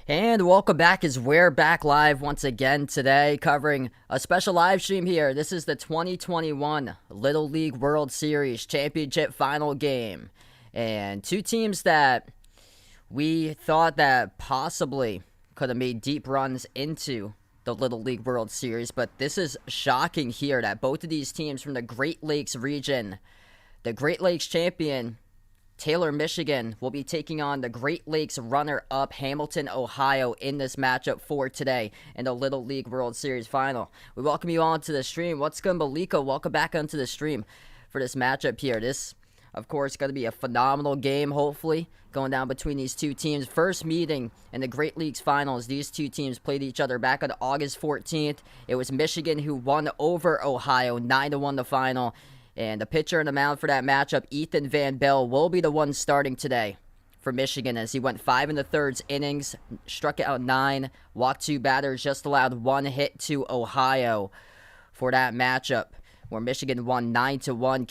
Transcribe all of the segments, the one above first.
And welcome back as we're back live once again today covering a special live stream here. This is the 2021 Little League World Series Championship final game. And two teams that we thought that possibly could have made deep runs into the Little League World Series. But this is shocking here that both of these teams from the Great Lakes region, the Great Lakes champion Taylor, Michigan, will be taking on the Great Lakes runner-up Hamilton, Ohio in this matchup for today in the Little League World Series final. We welcome you on to the stream. What's good, Malika? Welcome back onto the stream for this matchup here. This, of course, going to be a phenomenal game, hopefully, going down between these two teams. First meeting in the Great Lakes finals. These two teams played each other back on August 14th. It was Michigan who won over Ohio, 9-1 the final. And the pitcher and the mound for that matchup, Ethan Van Bell, will be the one starting today for Michigan as he went 5 1/3 innings, struck out 9, walked 2 batters, just allowed 1 hit to Ohio for that matchup, where Michigan won 9-1.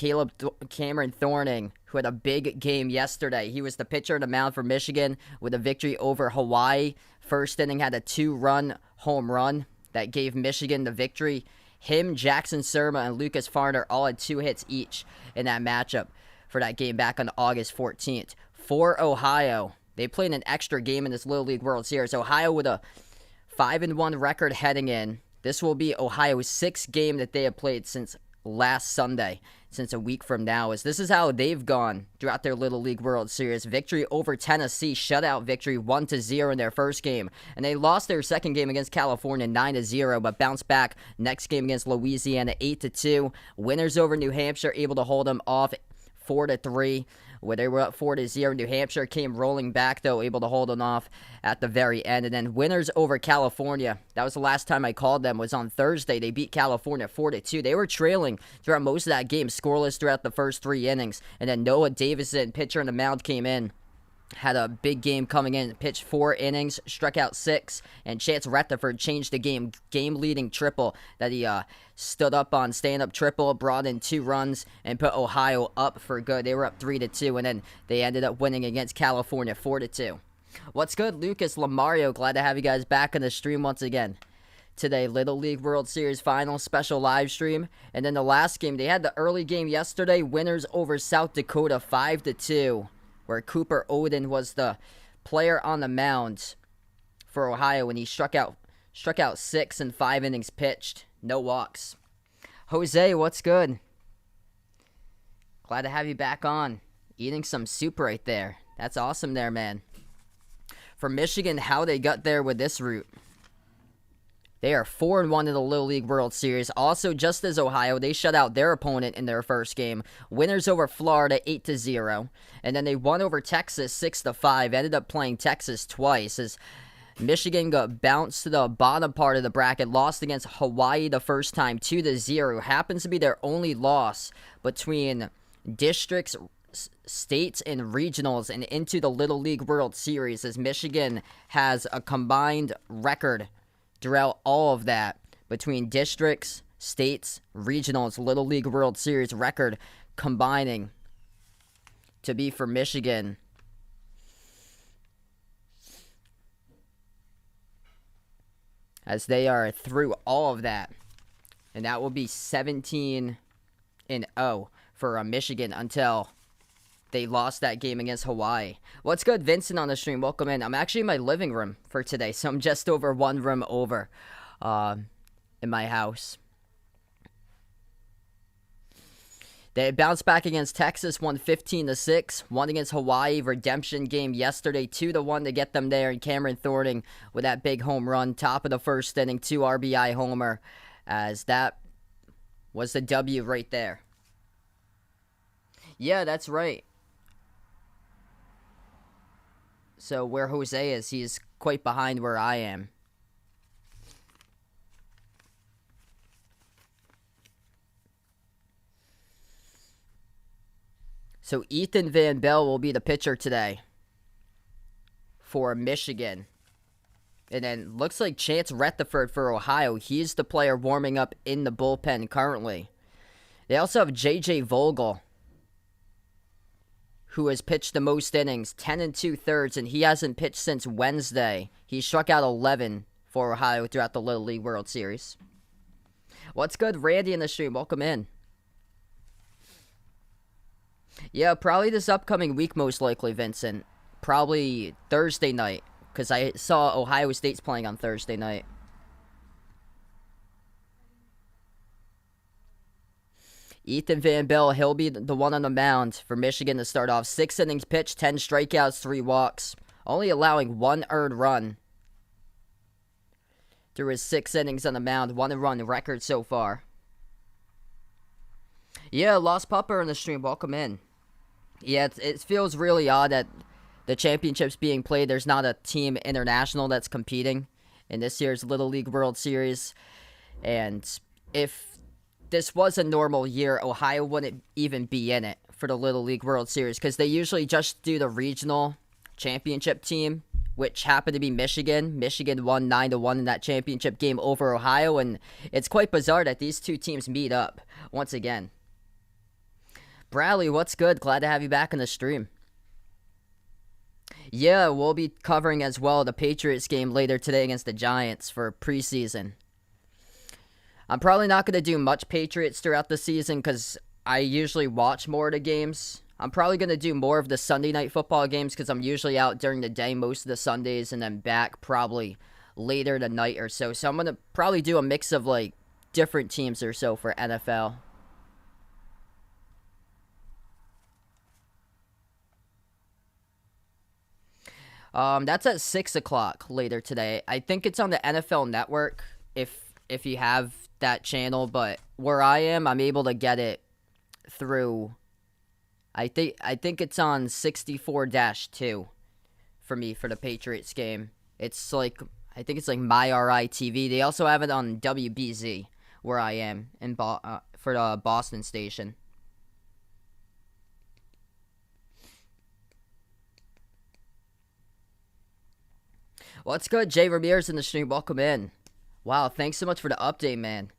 Cameron Thorning, who had a big game yesterday, he was the pitcher and the mound for Michigan with a victory over Hawaii. First inning had a 2-run home run that gave Michigan the victory. Him, Jackson Surma, and Lucas Farner all had 2 hits each in that matchup for that game back on August 14th. For Ohio, they played an extra game in this Little League World Series. Ohio with a 5-1 record heading in. This will be Ohio's 6th game that they have played since last Sunday, since a week from now. As this is how they've gone throughout their Little League World Series. Victory over Tennessee, shutout victory 1-0 in their first game. And they lost their second game against California 9-0, but bounced back next game against Louisiana 8-2. Winners over New Hampshire, able to hold them off 4-3. Where they were up 4-0. New Hampshire came rolling back, though, able to hold them off at the very end. And then winners over California. That was the last time I called them, was on Thursday. They beat California 4-2. They were trailing throughout most of that game, scoreless throughout the first 3 innings. And then Noah Davison, pitcher on the mound, came in. Had a big game coming in, pitched 4 innings, struck out 6, and Chance Retherford changed the game-leading triple that he stood up on, stand-up triple, brought in 2 runs, and put Ohio up for good. They were up 3-2, and then they ended up winning against California 4-2. What's good, Lucas Lamario? Glad to have you guys back on the stream once again. Today, Little League World Series final special live stream. And then the last game, they had the early game yesterday, winners over South Dakota 5-2. Where Cooper Oden was the player on the mound for Ohio, and he struck out 6 in 5 innings pitched. No walks. Jose, what's good? Glad to have you back on. Eating some soup right there. That's awesome there, man. For Michigan, how they got there with this route. They are 4-1 in the Little League World Series. Also, just as Ohio, they shut out their opponent in their first game. Winners over Florida 8-0. And then they won over Texas 6-5. Ended up playing Texas twice as Michigan got bounced to the bottom part of the bracket. Lost against Hawaii the first time 2-0. Happens to be their only loss between districts, states, and regionals and into the Little League World Series, as Michigan has a combined record throughout all of that between districts, states, regionals, Little League World Series record combining to be for Michigan. As they are through all of that. And that will be 17-0 for Michigan until they lost that game against Hawaii. What's good, Vincent, on the stream? Welcome in. I'm actually in my living room for today, so I'm just over 1 room over in my house. They bounced back against Texas, won 15-6. Won against Hawaii, redemption game yesterday, 2-1 to get them there. And Cameron Thorning with that big home run, top of the first inning, 2 RBI homer, as that was the W right there. Yeah, that's right. So where Jose is, he's quite behind where I am. So Ethan Van Bell will be the pitcher today for Michigan. And then looks like Chance Retherford for Ohio. He's the player warming up in the bullpen currently. They also have J.J. Vogel, who has pitched the most innings, 10 and 2/3, and he hasn't pitched since Wednesday. He struck out 11 for Ohio throughout the Little League World Series. What's good, Randy in the stream? Welcome in. Yeah, probably this upcoming week, most likely, Vincent. Probably Thursday night, because I saw Ohio State's playing on Thursday night. Ethan Van Bell, he'll be the one on the mound for Michigan to start off. 6 innings pitched, 10 strikeouts, 3 walks, only allowing 1 earned run through his 6 innings on the mound. 1 run record so far. Yeah, Lost Pupper in the stream, welcome in. Yeah, it feels really odd that the championship's being played. There's not a team international that's competing in this year's Little League World Series. And if this was a normal year, Ohio wouldn't even be in it for the Little League World Series, because they usually just do the regional championship team, which happened to be Michigan. Michigan won 9-1 in that championship game over Ohio, and it's quite bizarre that these two teams meet up once again. Bradley, what's good? Glad to have you back in the stream. Yeah, we'll be covering as well the Patriots game later today against the Giants for preseason. I'm probably not going to do much Patriots throughout the season because I usually watch more of the games. I'm probably going to do more of the Sunday night football games because I'm usually out during the day most of the Sundays and then back probably later the night or so. So I'm going to probably do a mix of like different teams or so for NFL. That's at 6 o'clock later today. I think it's on the NFL Network if you have that channel, but where I am, I'm able to get it through. I think it's on 64-2 for me for the Patriots game. It's like I think it's like MyRI TV. They also have it on WBZ where I am in for the Boston station. What's good? Jay Ramirez in the stream. Welcome in. Wow, thanks so much for the update, man.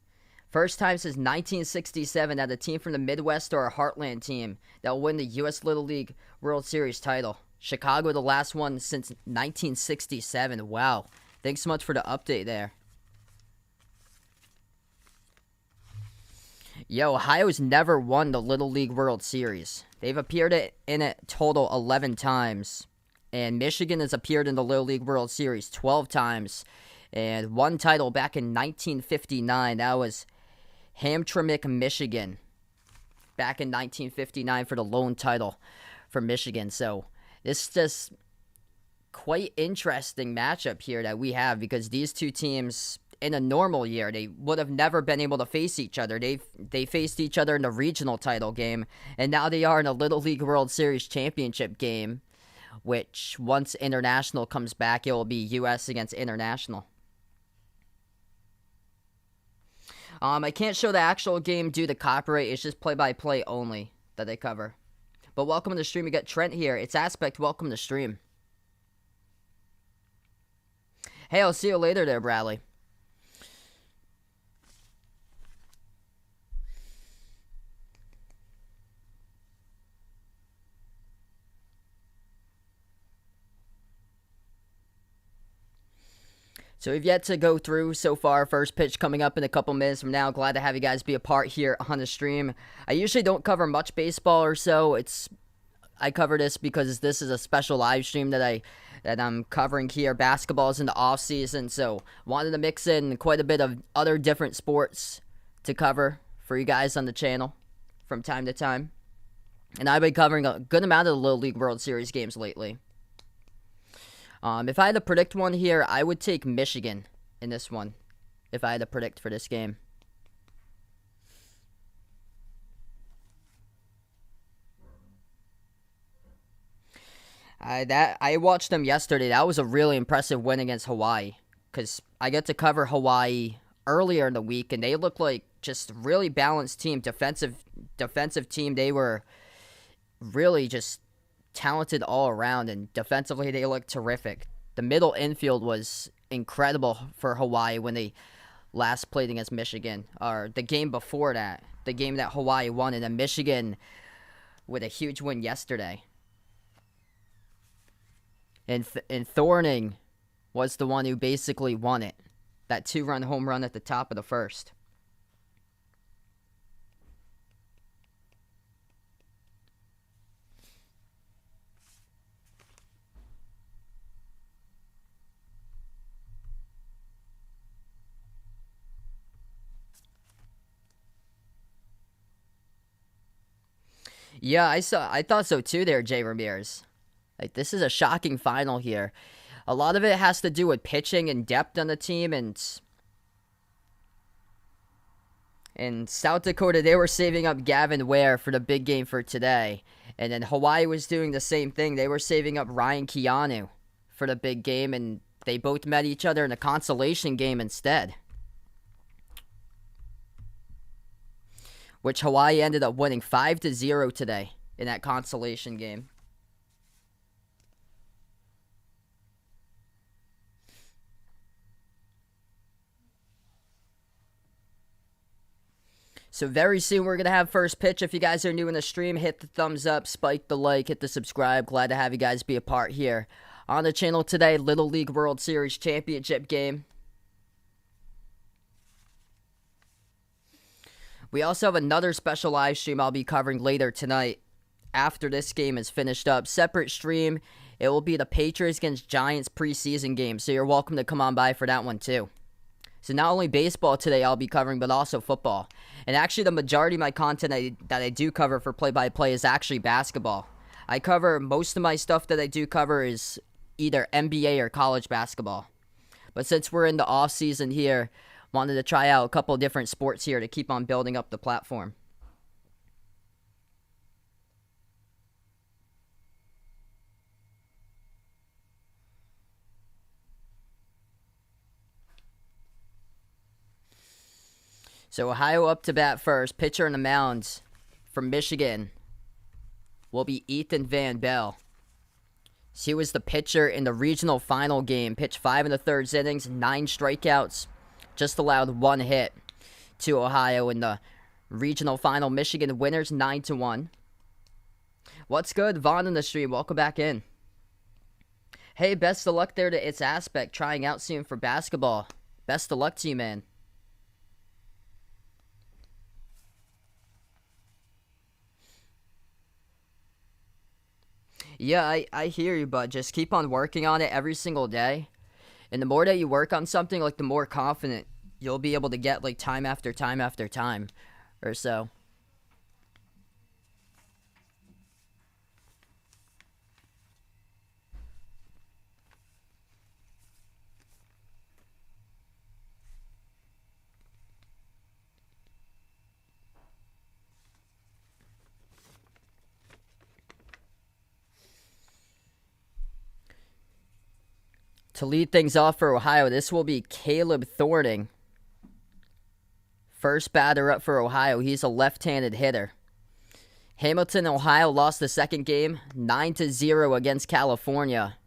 First time since 1967 that a team from the Midwest or a Heartland team that will win the U.S. Little League World Series title. Chicago, the last one since 1967. Wow. Thanks so much for the update there. Yo, Ohio's never won the Little League World Series. They've appeared in it total 11 times. And Michigan has appeared in the Little League World Series 12 times. And one title back in 1959. That was Hamtramck, Michigan. Back in 1959 for the lone title for Michigan. So this is just quite interesting matchup here that we have, because these two teams in a normal year, they would have never been able to face each other. They faced each other in the regional title game, and now they are in a Little League World Series championship game, which once international comes back, it will be U.S. against international. I can't show the actual game due to copyright. It's just play-by-play only that they cover. But welcome to the stream. We got Trent here. It's Aspect. Welcome to the stream. Hey, I'll see you later there, Bradley. So we've yet to go through so far. First pitch coming up in a couple minutes from now. Glad to have you guys be a part here on the stream. I usually don't cover much baseball or so. I cover this because this is a special live stream that I'm covering here. Basketball's in the off season, so wanted to mix in quite a bit of other different sports to cover for you guys on the channel from time to time. And I've been covering a good amount of the Little League World Series games lately. If I had to predict one here, I would take Michigan in this one, if I had to predict for this game. I watched them yesterday. That was a really impressive win against Hawaii, because I get to cover Hawaii earlier in the week, and they look like just really balanced team, defensive team. They were really just talented all around, and defensively they looked terrific. The middle infield was incredible for Hawaii when they last played against Michigan, or the game before that, the game that Hawaii won, and then Michigan with a huge win yesterday. And Thorning was the one who basically won it. That 2-run home run at the top of the first. Yeah, I thought so too there, Jay Ramirez. Like, this is a shocking final here. A lot of it has to do with pitching and depth on the team, and in South Dakota, they were saving up Gavin Ware for the big game for today. And then Hawaii was doing the same thing. They were saving up Ryan Keanu for the big game, and they both met each other in a consolation game instead, which Hawaii ended up winning 5-0 today in that consolation game. So very soon we're going to have first pitch. If you guys are new in the stream, hit the thumbs up, spike the like, hit the subscribe. Glad to have you guys be a part here on the channel today. Little League World Series Championship game. We also have another special live stream I'll be covering later tonight after this game is finished up. Separate stream. It will be the Patriots against Giants preseason game, so you're welcome to come on by for that one too. So not only baseball today I'll be covering, but also football. And actually the majority of my content that I do cover for play-by-play is actually basketball. I cover, most of my stuff that I do cover is either NBA or college basketball. But since we're in the off-season here, wanted to try out a couple of different sports here to keep on building up the platform. So Ohio up to bat first. Pitcher on the mound from Michigan will be Ethan Van Bell. He was the pitcher in the regional final game. Pitched 5 1/3 innings, 9 strikeouts. Just allowed 1 hit to Ohio in the regional final. Michigan winners 9-1. What's good? Vaughn in the stream. Welcome back in. Hey, best of luck there to It's Aspect. Trying out soon for basketball. Best of luck to you, man. Yeah, I hear you, but just keep on working on it every single day. And the more that you work on something, like, the more confident you'll be able to get, like, time after time after time or so. To lead things off for Ohio, this will be Caleb Thorning. First batter up for Ohio. He's a left-handed hitter. Hamilton, Ohio lost the second game 9-0 against California.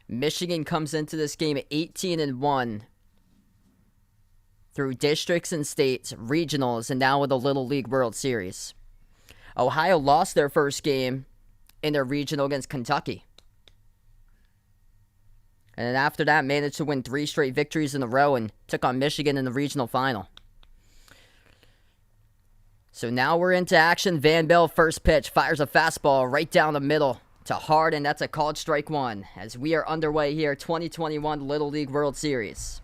Michigan comes into this game 18-1. Through districts and states, regionals, and now with the Little League World Series. Ohio lost their first game in their regional against Kentucky. And then after that, managed to win 3 straight victories in a row and took on Michigan in the regional final. So now we're into action. Van Bell, first pitch, fires a fastball right down the middle to Harden. That's a called strike 1 as we are underway here, 2021 Little League World Series.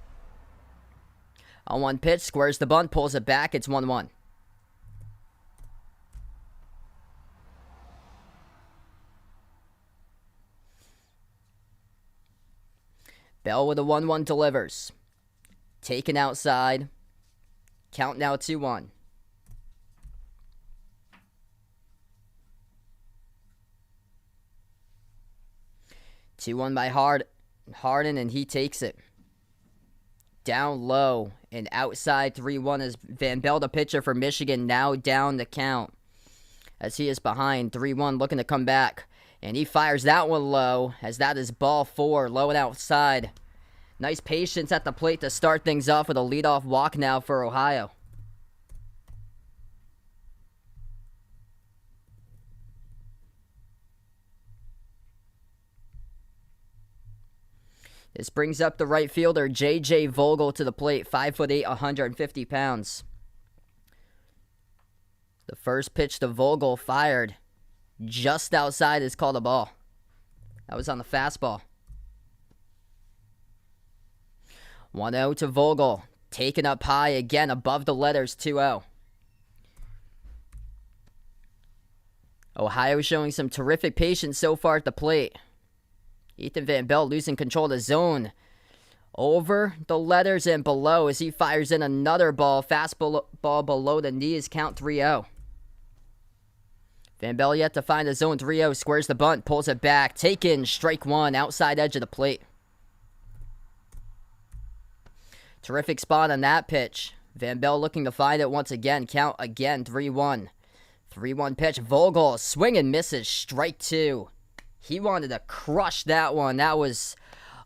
On 1 pitch, squares the bunt, pulls it back. It's 1-1. Bell with a 1-1 delivers. Taken outside. Count now 2-1. By Harden, and he takes it. Down low and outside 3-1 as Van Bell, the pitcher for Michigan, now down the count as he is behind 3-1, looking to come back. And he fires that one low as that is ball 4, low and outside. Nice patience at the plate to start things off with a leadoff walk now for Ohio. This brings up the right fielder, J.J. Vogel, to the plate, 5'8", 150 pounds. The first pitch to Vogel fired just outside is called a ball. That was on the fastball. 1-0 to Vogel. Taken up high again above the letters, 2-0. Ohio showing some terrific patience so far at the plate. Ethan Van Bell losing control of the zone. Over the letters and below as he fires in another ball. Fastball below the knees, count 3-0. Van Bell yet to find the zone, 3-0. Squares the bunt, pulls it back. Taken, strike one, outside edge of the plate. Terrific spot on that pitch. Van Bell looking to find it once again. Count again, 3-1. 3-1 pitch. Vogel, swing and misses, strike two. He wanted to crush that one. That was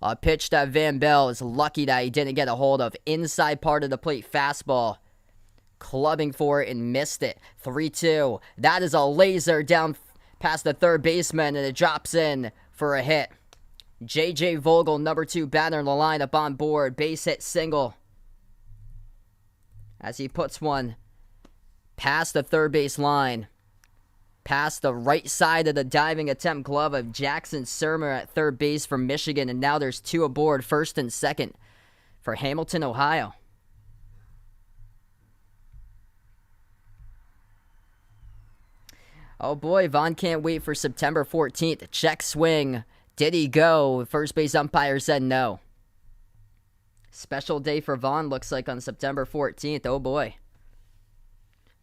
a pitch that Van Bell is lucky that he didn't get a hold of. Inside part of the plate, fastball. Clubbing for it and missed it. 3-2. That is a laser down past the third baseman, and it drops in for a hit. J.J. Vogel, number 2 batter in the lineup on board. Base hit single. As he puts one past the third base line. Past the right side of the diving attempt glove of Jackson Surmer at third base for Michigan. And now there's 2 aboard, first and second for Hamilton, Ohio. Oh boy, Vaughn can't wait for September 14th. Check swing. Did he go? First base umpire said no. Special day for Vaughn looks like on September 14th. Oh boy.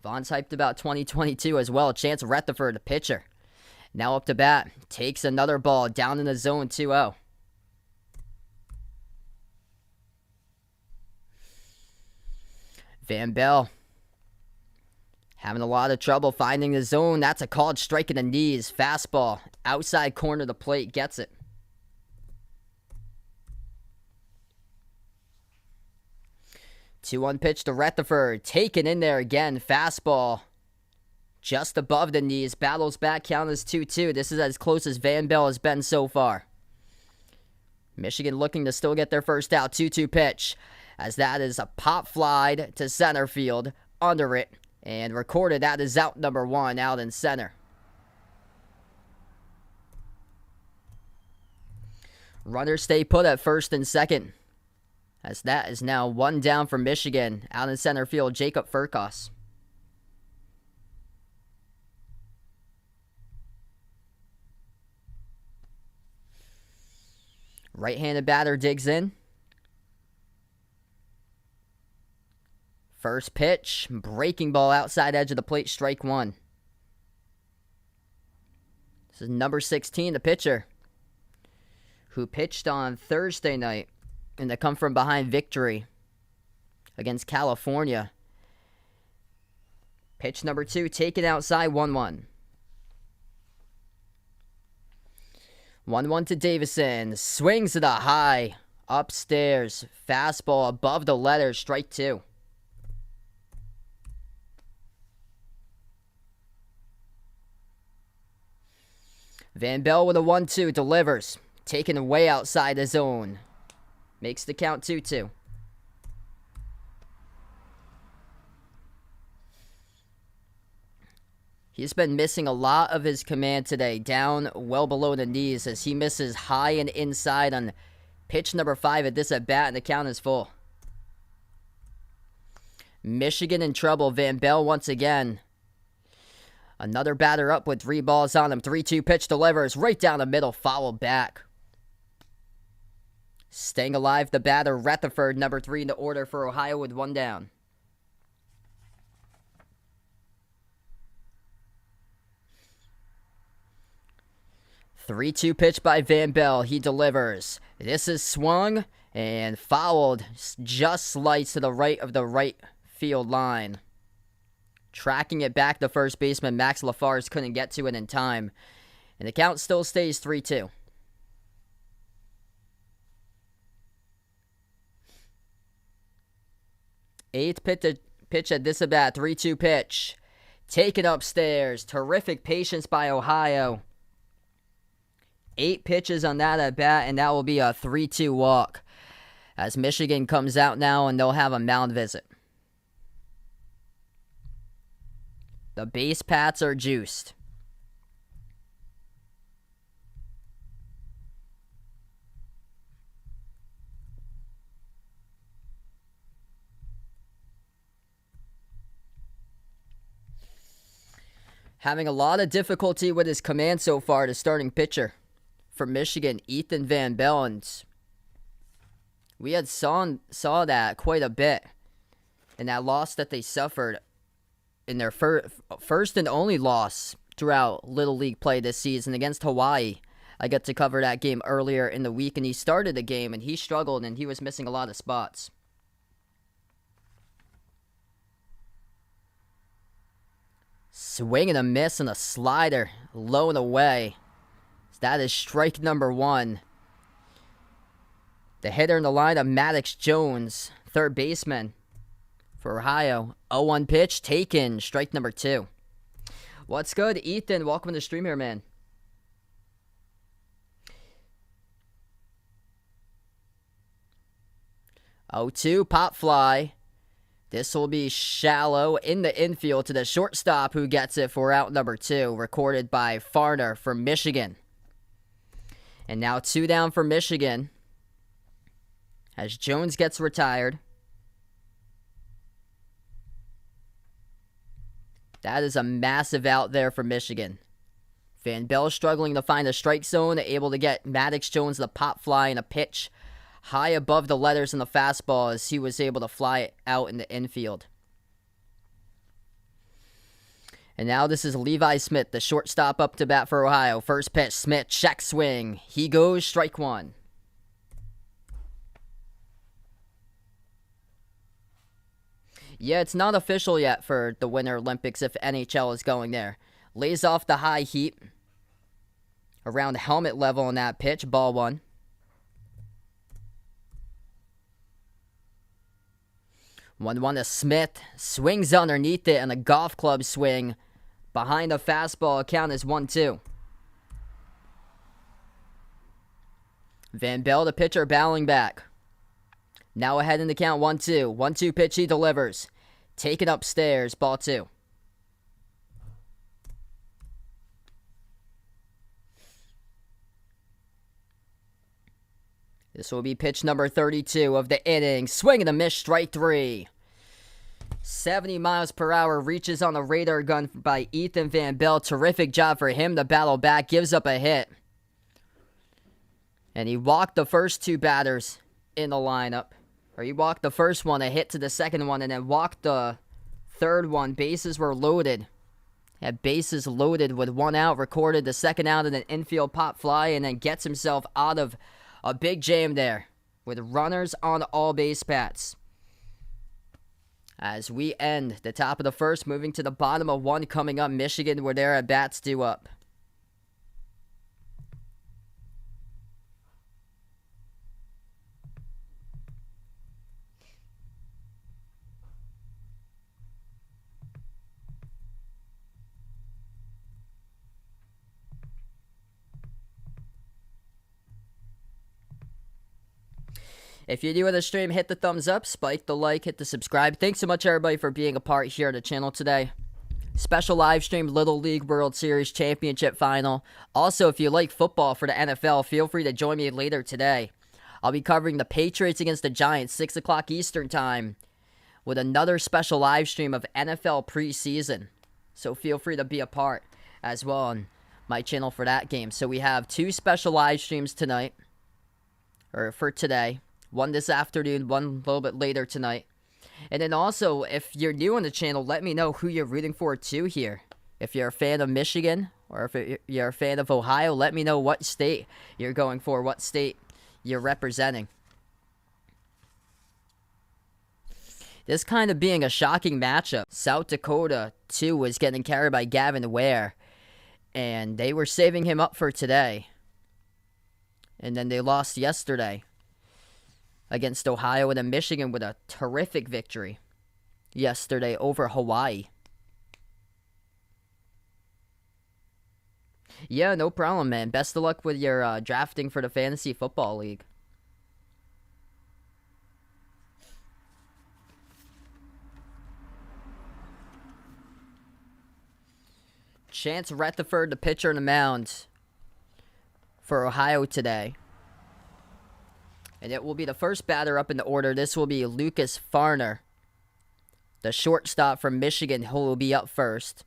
Vaughn's hyped about 2022 as well. Chance Retherford, the pitcher. Now up to bat. Takes another ball down in the zone, 2-0. Van Bell having a lot of trouble finding the zone. That's a called strike in the knees. Fastball. Outside corner of the plate. Gets it. 2-1 pitch to Retherford. Taken in there again. Fastball. Just above the knees. Battles back. Count is 2-2. This is as close as Van Bell has been so far. Michigan looking to still get their first out. 2-2 pitch. As that is a pop fly to center field. Under it. And recorded that is out number 1. Out in center. Runners stay put at first and second. As that is now 1 down for Michigan. Out in center field, Jacob Furkos. Right-handed batter digs in. First pitch, breaking ball outside edge of the plate, strike one. This is number 16, the pitcher, who pitched on Thursday night in the come-from-behind victory against California. Pitch number 2, taken outside, 1-1. 1-1 to Davison. Swings to the high. Upstairs. Fastball above the letters. Strike 2. Van Bell with a 1-2. Delivers. Taken way outside the zone. Makes the count 2-2. He's been missing a lot of his command today, down well below the knees as he misses high and inside on pitch number 5 at this at-bat, and the count is full. Michigan in trouble. Van Bell once again. Another batter up with 3 balls on him. 3-2 pitch delivers right down the middle, fouled back. Staying alive, the batter, Retherford, number 3 in the order for Ohio with 1 down. Three-two pitch by Van Bell. He delivers. This is swung and fouled just slight to the right of the right field line. Tracking it back to first baseman Max Lafarge couldn't get to it in time. And the count still stays 3-2. Eighth pitch at this at-bat. 3-2 pitch. Taken upstairs. Terrific patience by Ohio. 8 pitches on that at bat, and that will be a 3-2 walk. As Michigan comes out now, and they'll have a mound visit. The base paths are juiced. Having a lot of difficulty with his command so far, the starting pitcher for Michigan, Ethan Van Bellens. We had saw that quite a bit in that loss that they suffered in their first and only loss throughout Little League play this season against Hawaii. I got to cover that game earlier in the week, and he started the game, and he struggled, and he was missing a lot of spots. Swing and a miss and a slider, low and away. That is strike number 1. The hitter in the lineup, Maddox Jones, third baseman for Ohio. 0-1 pitch, taken, strike number 2. What's good, Ethan? Welcome to the stream here, man. 0-2, pop fly. This will be shallow in the infield to the shortstop, who gets it for out number 2, recorded by Farner from Michigan. And now 2 down for Michigan as Jones gets retired. That is a massive out there for Michigan. Van Bell struggling to find a strike zone, able to get Maddox Jones the pop fly and a pitch high above the letters in the fastball as he was able to fly it out in the infield. And now this is Levi Smith, the shortstop up to bat for Ohio. First pitch, Smith, check swing. He goes, strike 1. Yeah, it's not official yet for the Winter Olympics if NHL is going there. Lays off the high heat. Around helmet level on that pitch, ball 1. 1-1 to Smith. Swings underneath it and a golf club swing. Behind the fastball, count is 1-2. Van Bell, the pitcher, bowling back. Now ahead in the count, 1-2. 1-2 pitch he delivers. Taken upstairs, ball 2. This will be pitch number 32 of the inning. Swing and a miss, strike 3. 70 miles per hour reaches on the radar gun by Ethan Van Bell. Terrific job for him to battle back. Gives up a hit. And he walked the first 2 batters in the lineup. Or he walked the first one, a hit to the second one, and then walked the third one. Bases were loaded. Had bases loaded with 1 out. Recorded the second out in an infield pop fly, and then gets himself out of a big jam there with runners on all base paths. As we end the top of the first, moving to the bottom of 1 coming up, Michigan, where their at-bats due up. If you're new to the stream, hit the thumbs up, spike the like, hit the subscribe. Thanks so much, everybody, for being a part here on the channel today. Special live stream Little League World Series Championship Final. Also, if you like football for the NFL, feel free to join me later today. I'll be covering the Patriots against the Giants, 6 o'clock Eastern Time, with another special live stream of NFL preseason. So feel free to be a part as well on my channel for that game. So we have 2 special live streams tonight, or for today. 1 this afternoon, 1 a little bit later tonight. And then also, if you're new on the channel, let me know who you're rooting for too here. If you're a fan of Michigan, or if you're a fan of Ohio, let me know what state you're going for, what state you're representing. This kind of being a shocking matchup. South Dakota, too, was getting carried by Gavin Ware. And they were saving him up for today. And then they lost yesterday against Ohio, and then Michigan with a terrific victory yesterday over Hawaii. Yeah, no problem, man. Best of luck with your drafting for the Fantasy Football League. Chance Retherford, the pitcher on the mound for Ohio today. And it will be the first batter up in the order. This will be Lucas Farner, the shortstop from Michigan, who will be up first.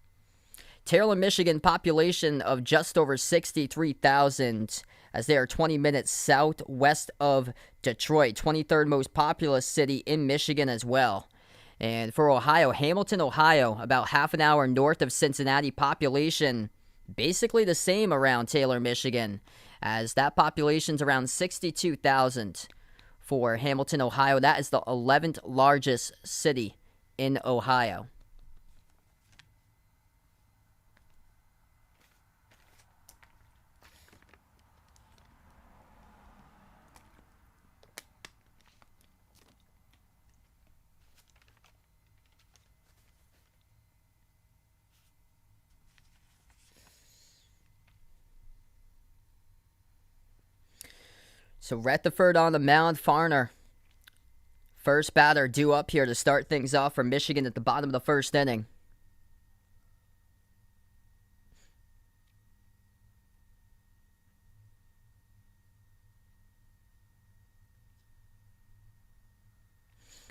Taylor, Michigan, population of just over 63,000, as they are 20 minutes southwest of Detroit, 23rd most populous city in Michigan as well. And for Ohio, Hamilton, Ohio, about half an hour north of Cincinnati, population basically the same around Taylor, Michigan, as that population's around 62,000 for Hamilton, Ohio. That is the 11th largest city in Ohio. So Retherford on the mound, Farner. First batter due up here to start things off for Michigan at the bottom of the first inning.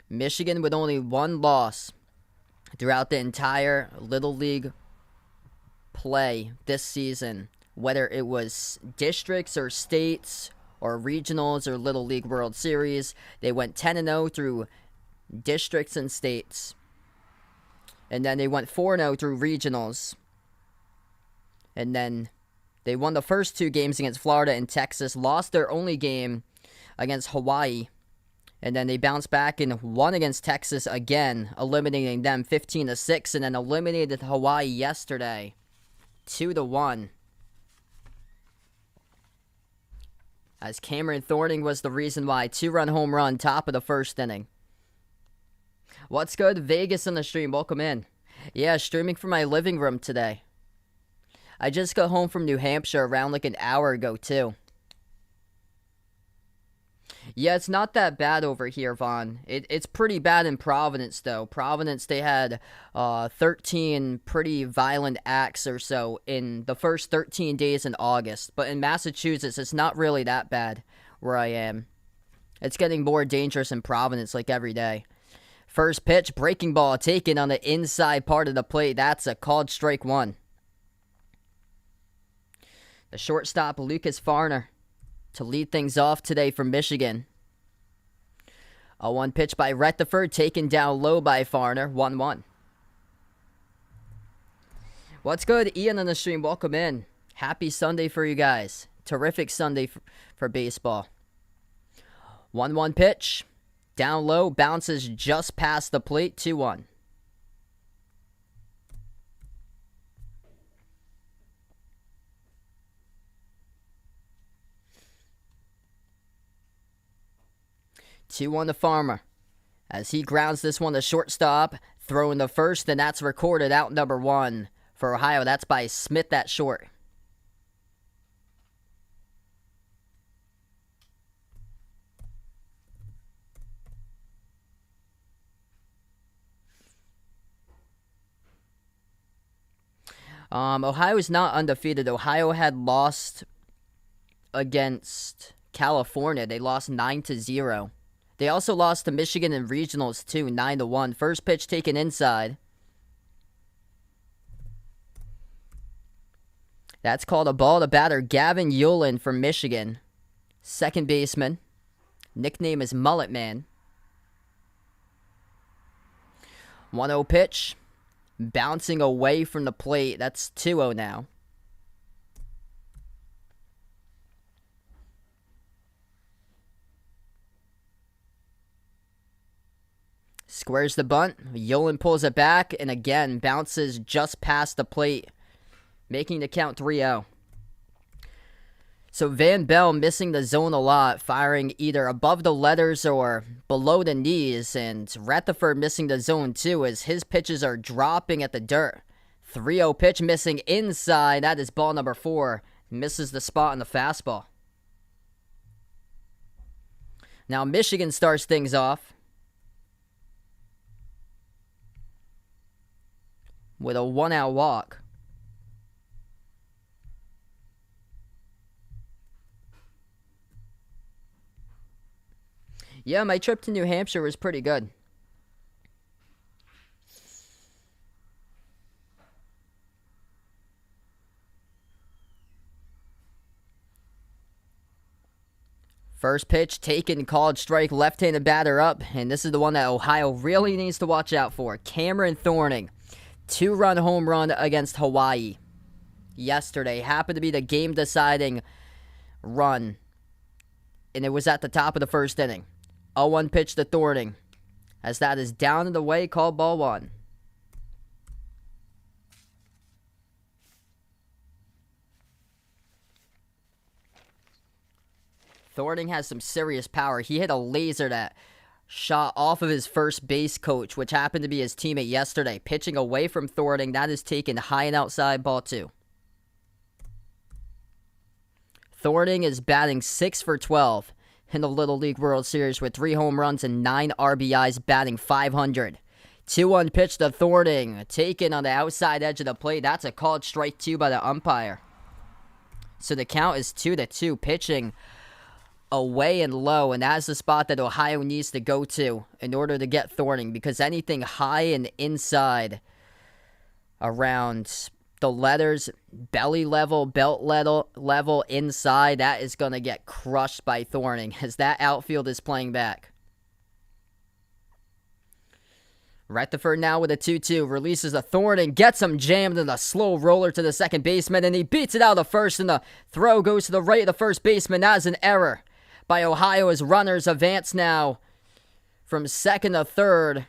Michigan with only one loss throughout the entire Little League play this season, whether it was districts or states or regionals or Little League World Series. They went 10-0 through districts and states. And then they went 4-0 through regionals. And then they won the first two games against Florida and Texas, lost their only game against Hawaii. And then they bounced back and won against Texas again, eliminating them 15-6, and then eliminated Hawaii yesterday 2-1. As Cameron Thorning was the reason why. 2-run home run, top of the first inning. What's good? Vegas on the stream. Welcome in. Yeah, streaming from my living room today. I just got home from New Hampshire around like an hour ago, too. Yeah, it's not that bad over here, Vaughn. It's pretty bad in Providence, though. Providence, they had 13 pretty violent acts or so in the first 13 days in August. But in Massachusetts, it's not really that bad where I am. It's getting more dangerous in Providence like every day. First pitch, breaking ball taken on the inside part of the plate. That's a called strike one. The shortstop, Lucas Farner, to lead things off today for Michigan. A 1 pitch by Retherford, taken down low by Farner, 1-1. What's good? Ian on the stream, welcome in. Happy Sunday for you guys. Terrific Sunday for baseball. 1-1 pitch, down low, bounces just past the plate, 2-1. Two on the Farmer as he grounds this one to shortstop, throwing the first, and that's recorded out number one for Ohio. That's by Smith at short. Ohio is not undefeated. Ohio had lost against California. They lost 9-0. They also lost to Michigan in regionals, too, 9-1. First pitch taken inside. That's called a ball to batter. Gavin Yulin from Michigan. Second baseman. Nickname is Mullet Man. 1-0 pitch. Bouncing away from the plate. That's 2-0 now. Squares the bunt. Yulin pulls it back and again bounces just past the plate, making the count 3-0. So Van Bell missing the zone a lot, firing either above the letters or below the knees, and Retherford missing the zone too as his pitches are dropping at the dirt. 3-0 pitch missing inside. That is ball number 4. Misses the spot on the fastball. Now Michigan starts things off with a 1-out walk. Yeah, my trip to New Hampshire was pretty good. First pitch taken, called strike, left-handed batter up, and this is the one that Ohio really needs to watch out for. Cameron Thorning, 2-run home run against Hawaii yesterday. Happened to be the game-deciding run, and it was at the top of the first inning. 0-1 pitch to Thorning, as that is down and away, called ball 1. Thorning has some serious power. He hit a laser that shot off of his first base coach, which happened to be his teammate yesterday. Pitching away from Thorning, that is taken high and outside, ball 2. Thorning is batting 6 for 12 in the Little League World Series with 3 home runs and 9 RBIs, batting .500. 2-1 pitch to Thorning, taken on the outside edge of the plate. That's a called strike 2 by the umpire. So the count is 2-2, pitching away and low, and that's the spot that Ohio needs to go to in order to get Thorning, because anything high and inside around the letters, belly level, belt level inside, that is going to get crushed by Thorning as that outfield is playing back. Retherford now with a 2-2, releases a Thorning, gets him jammed in a slow roller to the second baseman, and he beats it out of the first, and the throw goes to the right of the first baseman. That is an error by Ohio as runners advance now from second to third.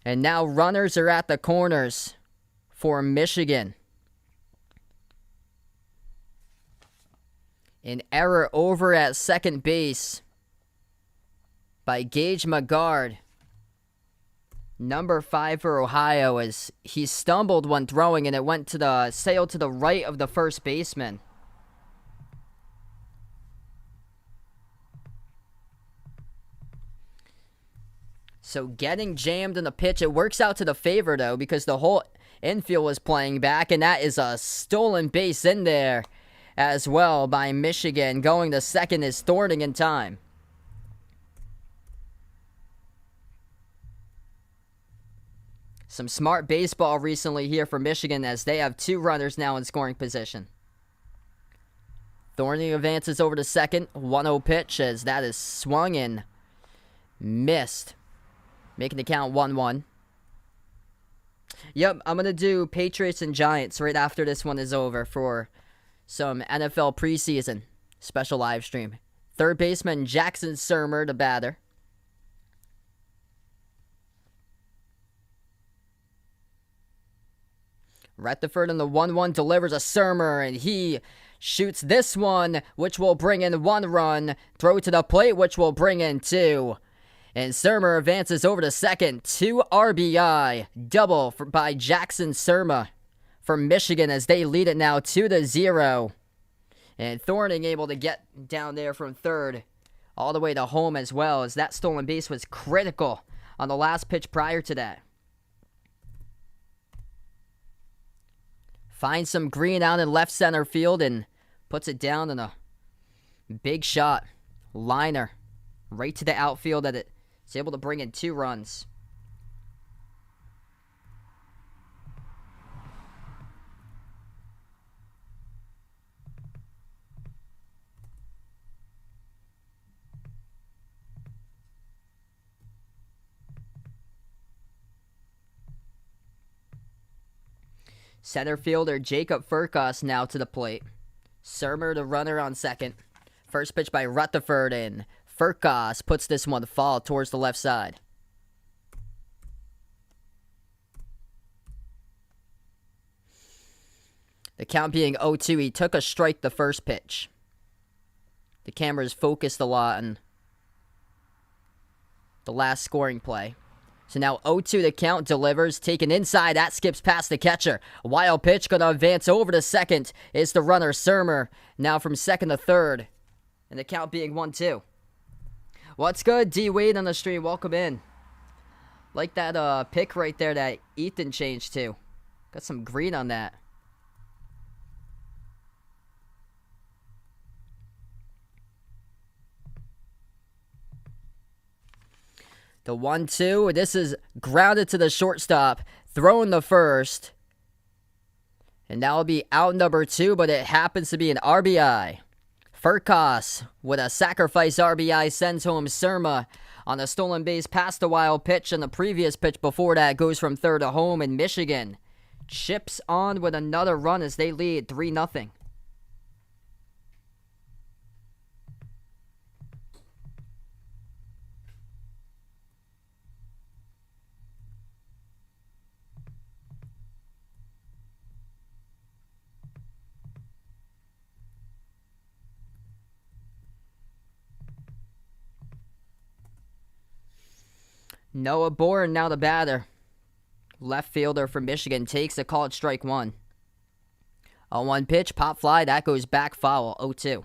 And now runners are at the corners for Michigan. An error over at second base by Gage McGard, number 5 for Ohio, as he stumbled when throwing and it went to the sail to the right of the first baseman. So getting jammed in the pitch, it works out to the favor, though, because the whole infield was playing back, and that is a stolen base in there as well by Michigan. Going to second is Thorning in time. Some smart baseball recently here for Michigan, as they have 2 runners now in scoring position. Thorning advances over to second. 1-0 pitch, as that is swung and missed, making the count 1-1. Yep, I'm going to do Patriots and Giants right after this one is over for some NFL preseason special live stream. Third baseman Jackson Surmer, the batter. Retherford in the 1-1 delivers a Surmer, and he shoots this one, which will bring in 1 run. Throw to the plate, which will bring in 2. And Surmer advances over to second. 2 RBI. Double by Jackson Surmer for Michigan as they lead it now 2-0. And Thorning able to get down there from third all the way to home as well, as that stolen base was critical on the last pitch prior to that. Finds some green out in left center field and puts it down in a big shot. Liner right to the outfield that it is able to bring in 2 runs. Center fielder Jacob Furcos now to the plate. Surmer the runner on second. First pitch by Rutherford, and Furcos puts this one to fall towards the left side. The count being 0-2, he took a strike the first pitch. The camera's focused a lot on the last scoring play. So now 0-2 the count, delivers, taken inside, that skips past the catcher. A wild pitch, gonna advance over to second is the runner, Surmer. Now from second to third, and the count being 1-2. What's good, D Wade on the stream? Welcome in. Like that pick right there that Ethan changed to. Got some green on that. The 1-2. This is grounded to the shortstop. Throwing the first. And that will be out number 2, but it happens to be an RBI. Furkos with a sacrifice RBI sends home Surma on a stolen base past the wild pitch, and the previous pitch before that goes from third to home, and Michigan chips on with another run as they lead 3-0. Noah Bourne now the batter. Left fielder for Michigan takes a call at strike 1. A 1 pitch, pop fly, that goes back foul, 0-2.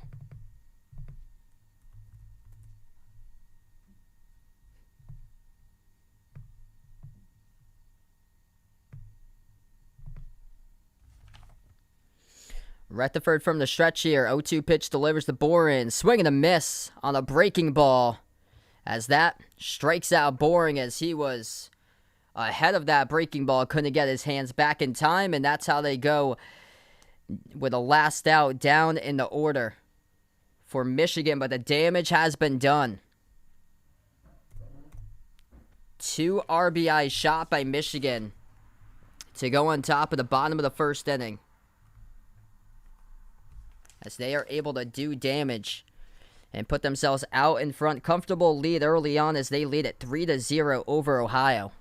Retherford from the stretch here. 0-2 pitch delivers to Boren. Swing and a miss on a breaking ball. As that strikes out Boring as he was ahead of that breaking ball. Couldn't get his hands back in time. And that's how they go with a last out down in the order for Michigan. But the damage has been done. 2 RBI shot by Michigan to go on top of the bottom of the first inning, as they are able to do damage and put themselves out in front. Comfortable lead early on as they lead at 3-0 over Ohio.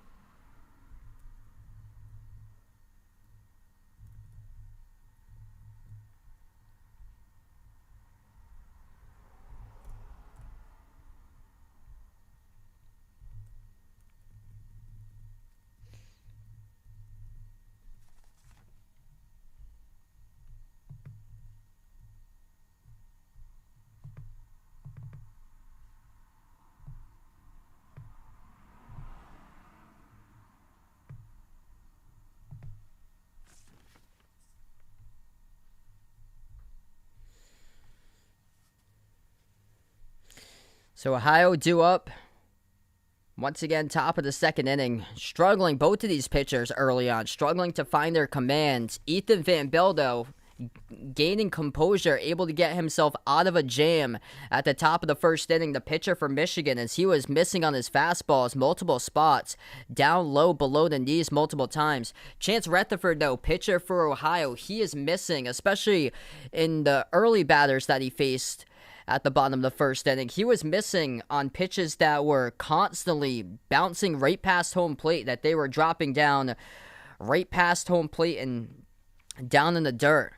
So Ohio due up. Once again, top of the second inning. Struggling, both of these pitchers early on, struggling to find their command. Ethan Van Beldo gaining composure, able to get himself out of a jam at the top of the first inning. The pitcher for Michigan, as he was missing on his fastballs multiple spots, down low below the knees multiple times. Chance Retherford, though, pitcher for Ohio, he is missing, especially in the early batters that he faced at the bottom of the first inning. He was missing on pitches that were constantly bouncing right past home plate, that they were dropping down right past home plate and down in the dirt.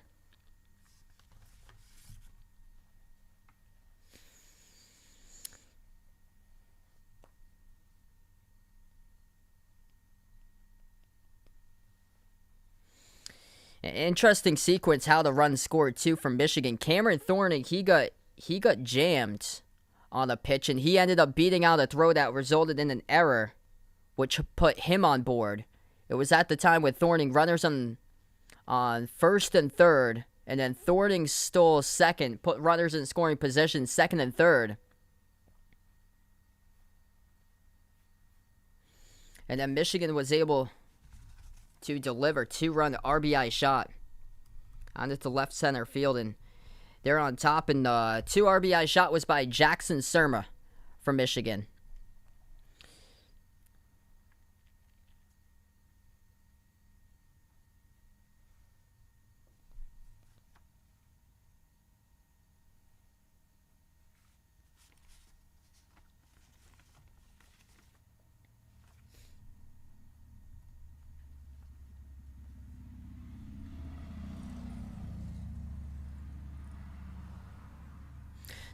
An interesting sequence how the run scored too from Michigan. Cameron Thornton, he got jammed on a pitch, and he ended up beating out a throw that resulted in an error, which put him on board. It was at the time with Thornton runners on first and third, and then Thornton stole second, put runners in scoring position second and third. And then Michigan was able to deliver 2-run RBI shot onto the left center field, and they're on top. And 2 RBI shot was by Jackson Surma from Michigan.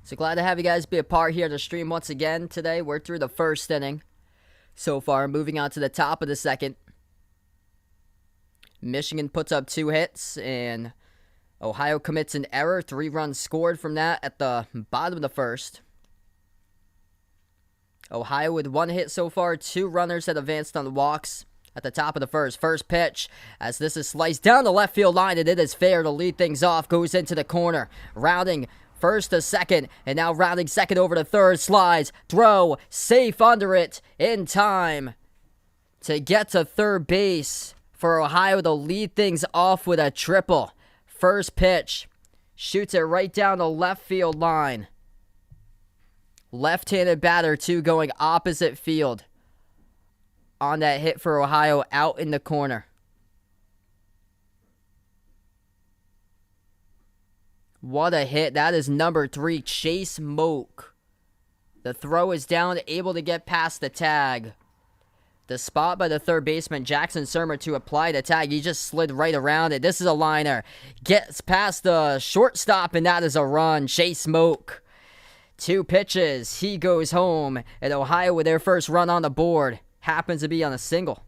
So glad to have you guys be a part here to stream once again today. We're through the first inning. so far. Moving on to the top of the second. Michigan puts up 2 hits, and Ohio commits an error. 3 runs scored from that at the bottom of the first. Ohio with 1 hit so far. 2 runners that advanced on the walks at the top of the first. First pitch, as this is sliced down the left field line, and it is fair to lead things off. Goes into the corner. Rounding first to second, and now rounding second over to third. Slides, throw, safe under it in time to get to third base for Ohio to lead things off with a triple. First pitch, shoots it right down the left field line. Left-handed batter, too, going opposite field on that hit for Ohio out in the corner. What a hit. That is number 3, Chase Moak. The throw is down, able to get past the tag. The spot by the third baseman, Jackson Surmer, to apply the tag. He just slid right around it. This is a liner. Gets past the shortstop, and that is a run. Chase Moak. 2 pitches. He goes home. And Ohio with their first run on the board. Happens to be on a single.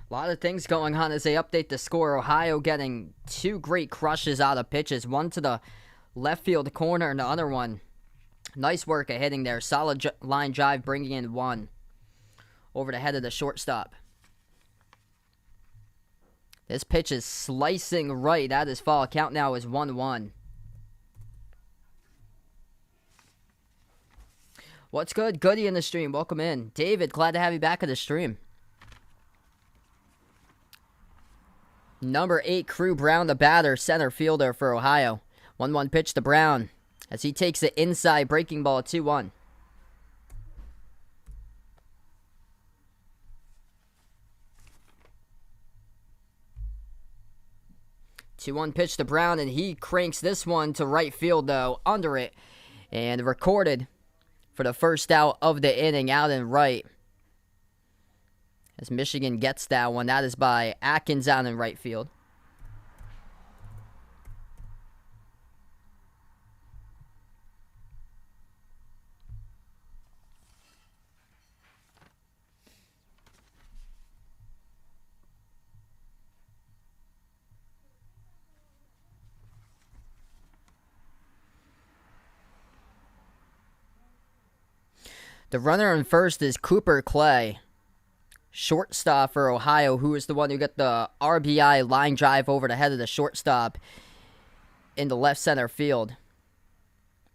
A lot of things going on as they update the score. Ohio getting 2 great crushes out of pitches. One to the left field corner and the other one. Nice work of hitting there. Solid line drive, bringing in 1 over the head of the shortstop. This pitch is slicing right. That is foul. Count now is 1-1. What's good? Goody in the stream. Welcome in. David, glad to have you back at the stream. Number 8, Crew Brown, the batter, center fielder for Ohio. 1-1 pitch to Brown as he takes it inside, breaking ball, 2-1. 2-1 pitch to Brown, and he cranks this one to right field, though, under it. And recorded for the first out of the inning, out and right. As Michigan gets that one. That is by Atkins out in right field. The runner on first is Cooper Clay. Shortstop for Ohio, who is the one who got the RBI line drive over the head of the shortstop in the left center field.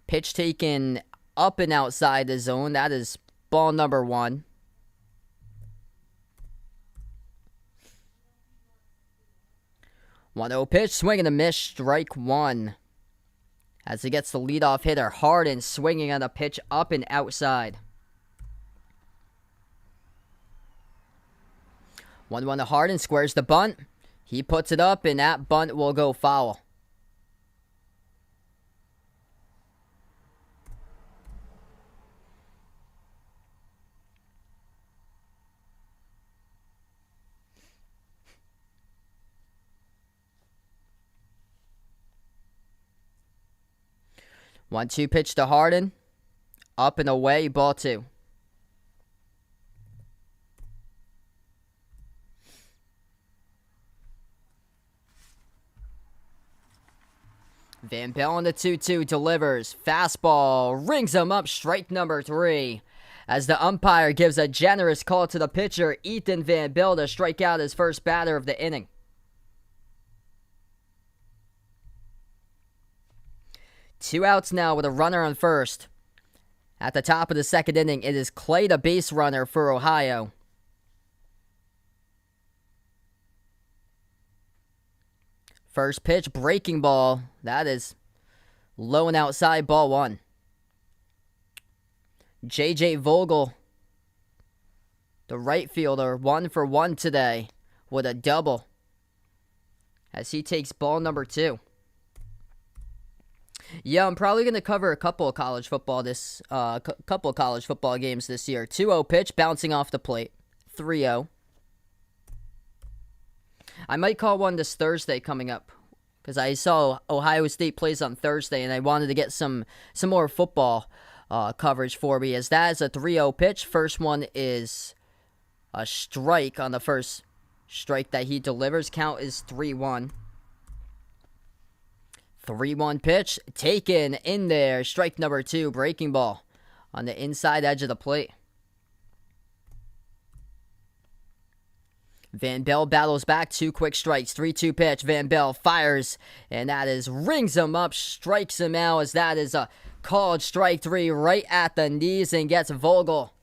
Pitch taken up and outside the zone. That is ball number 1. One 0 pitch, swing and a miss, strike 1. As he gets the leadoff hitter, Harden swinging on a pitch up and outside. 1-1 to Harden, squares the bunt. He puts it up, and that bunt will go foul. One-two pitch to Harden. Up and away, ball 2. Van Bellen the 2-2 delivers. Fastball rings him up, strike number 3. As the umpire gives a generous call to the pitcher, Ethan Van Bellen, to strike out his first batter of the inning. Two outs now with a runner on first. At the top of the second inning, it is Clay, the base runner for Ohio. First pitch, breaking ball. That is low and outside, ball 1. J.J. Vogel, the right fielder, 1 for 1 today with a double as he takes ball number 2. Yeah, I'm probably going to cover a couple of college football couple of college football games this year. 2-0 pitch, bouncing off the plate. 3-0. I might call one this Thursday coming up because I saw Ohio State plays on Thursday, and I wanted to get some more football coverage for me, as that is a 3-0 pitch. First one is a strike on the first strike that he delivers. Count is 3-1. 3-1 pitch, taken in there. Strike number 2, breaking ball on the inside edge of the plate. Van Bell battles back, 2 quick strikes, 3-2 pitch. Van Bell fires, and that is rings him up, strikes him out, as that is a called strike 3 right at the knees, and gets Vogel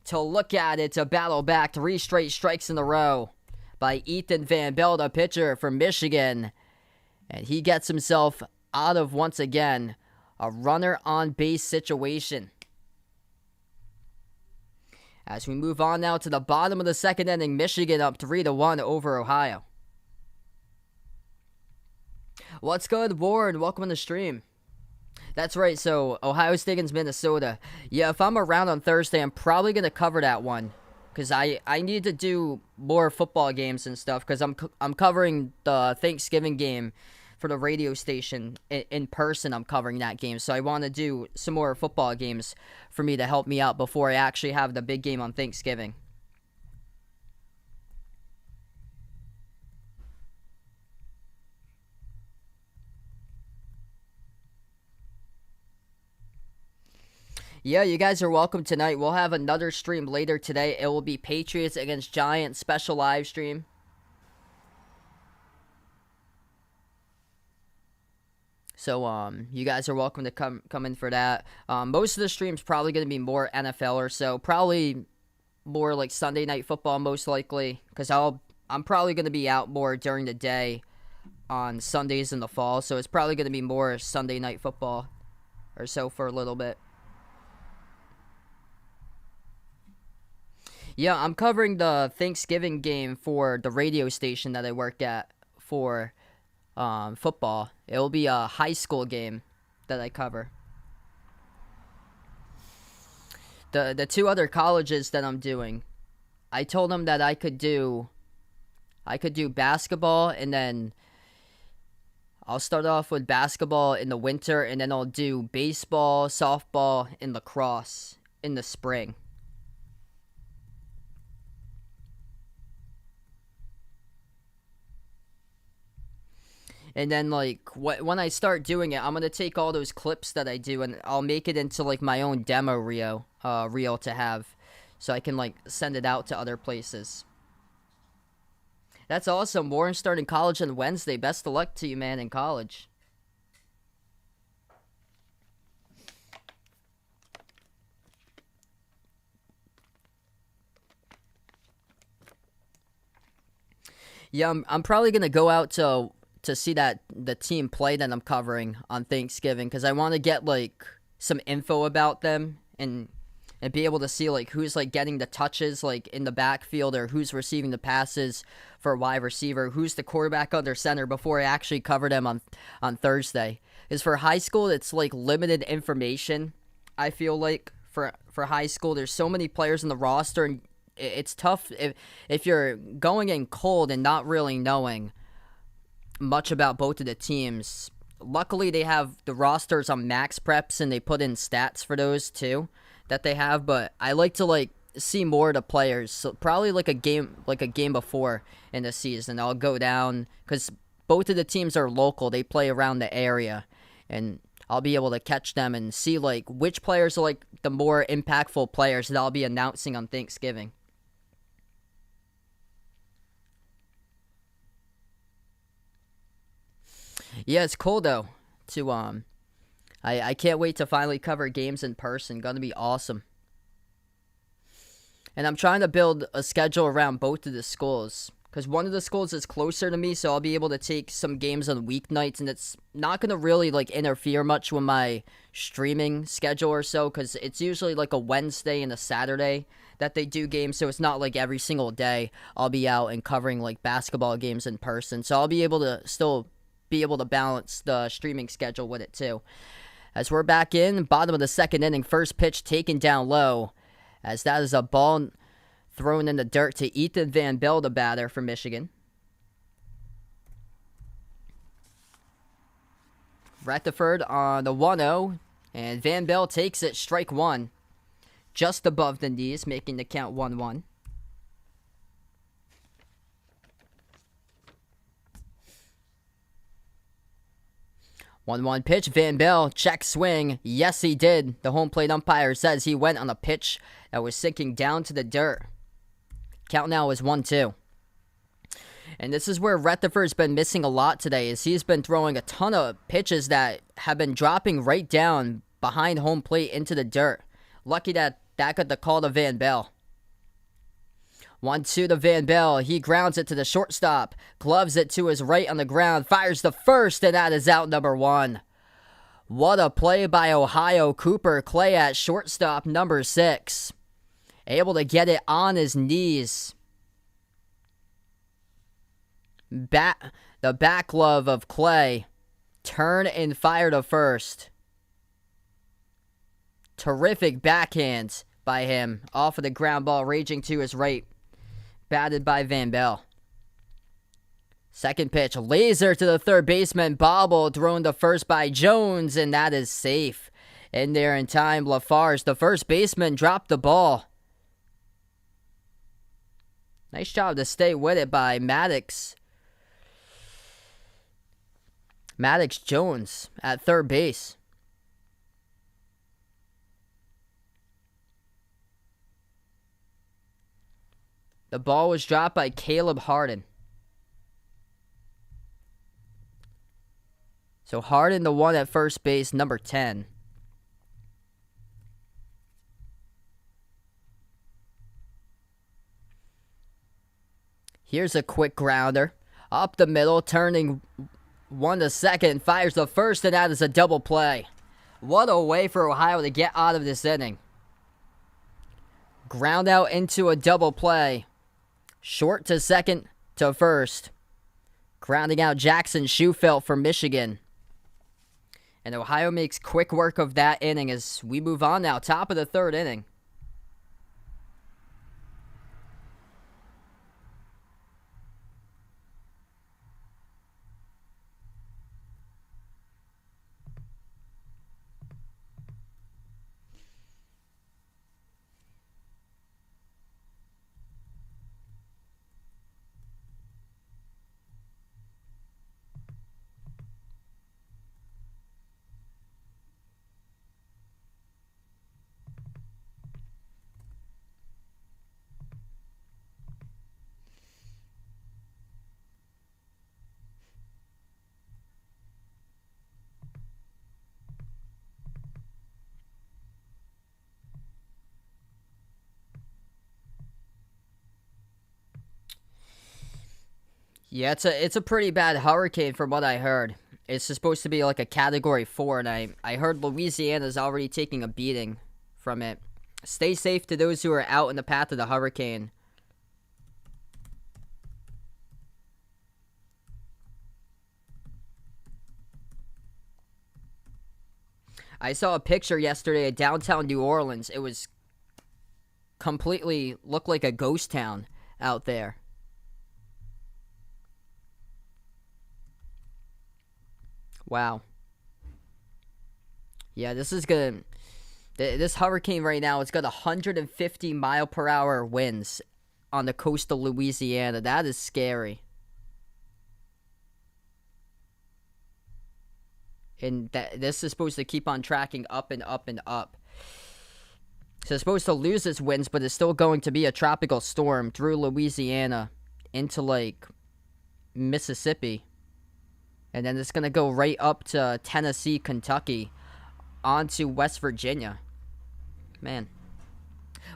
to look at it, to battle back. 3 straight strikes in a row by Ethan Van Bell, the pitcher from Michigan. And he gets himself out of, once again, a runner on base situation. As we move on now to the bottom of the second inning, Michigan up 3-1 over Ohio. What's good, Ward? Welcome to the stream. That's right, so Ohio State against Minnesota. Yeah, if I'm around on Thursday, I'm probably going to cover that one, because I need to do more football games and stuff, because I'm covering the Thanksgiving game for the radio station in person. I'm covering that game, so I want to do some more football games for me to help me out before I actually have the big game on Thanksgiving. Yeah, you guys are welcome tonight. We'll have another stream later today. It will be Patriots against Giants special live stream. So, you guys are welcome to come in for that. Most of the stream's probably going to be more NFL or so. Probably more like Sunday Night Football, most likely. Because I'm probably going to be out more during the day on Sundays in the fall. So, it's probably going to be more Sunday Night Football or so for a little bit. Yeah, I'm covering the Thanksgiving game for the radio station that I work at for football. It will be a high school game that I cover. The 2 other colleges that I'm doing, I told them that I could do basketball, and then I'll start off with basketball in the winter, and then I'll do baseball, softball, and lacrosse in the spring. And then, like, when I start doing it, I'm going to take all those clips that I do, and I'll make it into, like, my own demo reel to have, so I can, like, send it out to other places. That's awesome. Warren starting college on Wednesday. Best of luck to you, man, in college. Yeah, I'm probably going to go out to see the team play that I'm covering on Thanksgiving, because I want to get like some info about them and be able to see like who's like getting the touches like in the backfield, or who's receiving the passes for a wide receiver, who's the quarterback under center, before I actually cover them on Thursday. Because for high school, it's like limited information. I feel like for high school, there's so many players in the roster, and it's tough if you're going in cold and not really knowing much about both of the teams. Luckily, they have the rosters on Max Preps, and they put in stats for those too that they have. But I like to like see more of the players. So probably like a game before in the season, I'll go down, because both of the teams are local. They play around the area, and I'll be able to catch them and see like which players are like the more impactful players that I'll be announcing on Thanksgiving. Yeah, it's cool though to I can't wait to finally cover games in person. Gonna be awesome. And I'm trying to build a schedule around both of the schools, because one of the schools is closer to me, so I'll be able to take some games on weeknights, and it's not gonna really like interfere much with my streaming schedule or so, because it's usually like a Wednesday and a Saturday that they do games, so it's not like every single day I'll be out and covering like basketball games in person. So I'll be able to still be able to balance the streaming schedule with it too. As we're back in, bottom of the second inning, first pitch taken down low, as that is a ball thrown in the dirt to Ethan Van Bell, the batter for Michigan. Retherford on the 1-0, and Van Bell takes it, strike one, just above the knees, making the count 1-1. One pitch, Van Bell, check swing. Yes, he did. The home plate umpire says he went on a pitch that was sinking down to the dirt. Count now is 1-2. And this is where Retherford's been missing a lot today, is he's been throwing a ton of pitches that have been dropping right down behind home plate into the dirt. Lucky that got the call to Van Bell. 1-2 to Van Bell. He grounds it to the shortstop. Gloves it to his right on the ground. Fires the first, and that is out number one. What a play by Ohio. Cooper Clay at shortstop, number 6. Able to get it on his knees. The back glove of Clay. Turn and fire to first. Terrific backhand by him. Off of the ground ball, raging to his right. Batted by Van Bell. Second pitch, laser to the third baseman. Bobble thrown to first by Jones, and that is safe. In there in time, Lafarge, the first baseman, dropped the ball. Nice job to stay with it by Maddox. Maddox Jones at third base. The ball was dropped by Caleb Harden. So Harden, the one at first base, number 10. Here's a quick grounder. Up the middle, turning one to second, fires the first, and that is a double play. What a way for Ohio to get out of this inning. Ground out into a double play. Short to second to first. Grounding out Jackson Schufelt for Michigan. And Ohio makes quick work of that inning as we move on now. Top of the third inning. Yeah, it's a pretty bad hurricane from what I heard. It's supposed to be like a Category 4, and I heard Louisiana's already taking a beating from it. Stay safe to those who are out in the path of the hurricane. I saw a picture yesterday of downtown New Orleans. It was completely looked like a ghost town out there. Wow. Yeah, this is gonna... This hurricane right now, it's got 150 mile per hour winds on the coast of Louisiana. That is scary. And this is supposed to keep on tracking up and up and up. So it's supposed to lose its winds, but it's still going to be a tropical storm through Louisiana into, like, Mississippi. And then it's going to go right up to Tennessee, Kentucky, onto West Virginia. Man.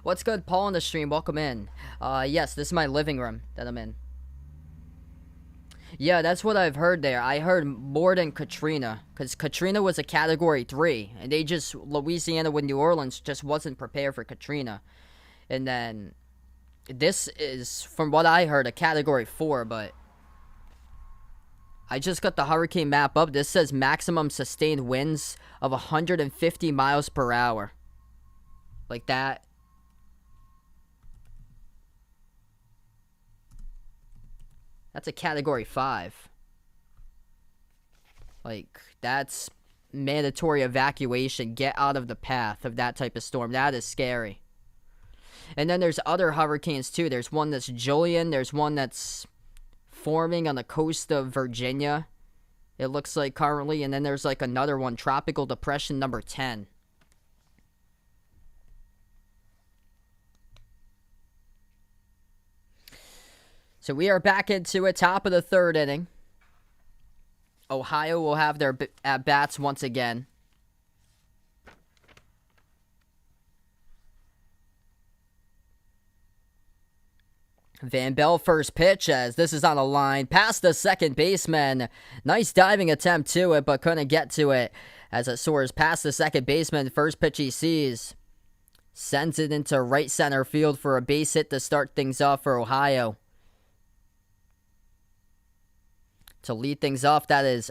What's good, Paul on the stream? Welcome in. Yes, this is my living room that I'm in. Yeah, that's what I've heard there. I heard more than Katrina, because Katrina was a Category 3, and Louisiana with New Orleans just wasn't prepared for Katrina. And then this is, from what I heard, a Category 4, but I just got the hurricane map up. This says maximum sustained winds of 150 miles per hour. Like that. That's a category 5. Like, that's mandatory evacuation. Get out of the path of that type of storm. That is scary. And then there's other hurricanes too. There's one that's Julian. There's one that's forming on the coast of Virginia, it looks like currently. And then there's like another one, Tropical Depression number 10. So we are back into it, top of the 3rd inning. Ohio will have their at-bats once again. Van Bell first pitch, as this is on a line past the second baseman. Nice diving attempt to it, but couldn't get to it as it soars past the second baseman. First pitch he sees sends it into right center field for a base hit to start things off for Ohio. To lead things off, that is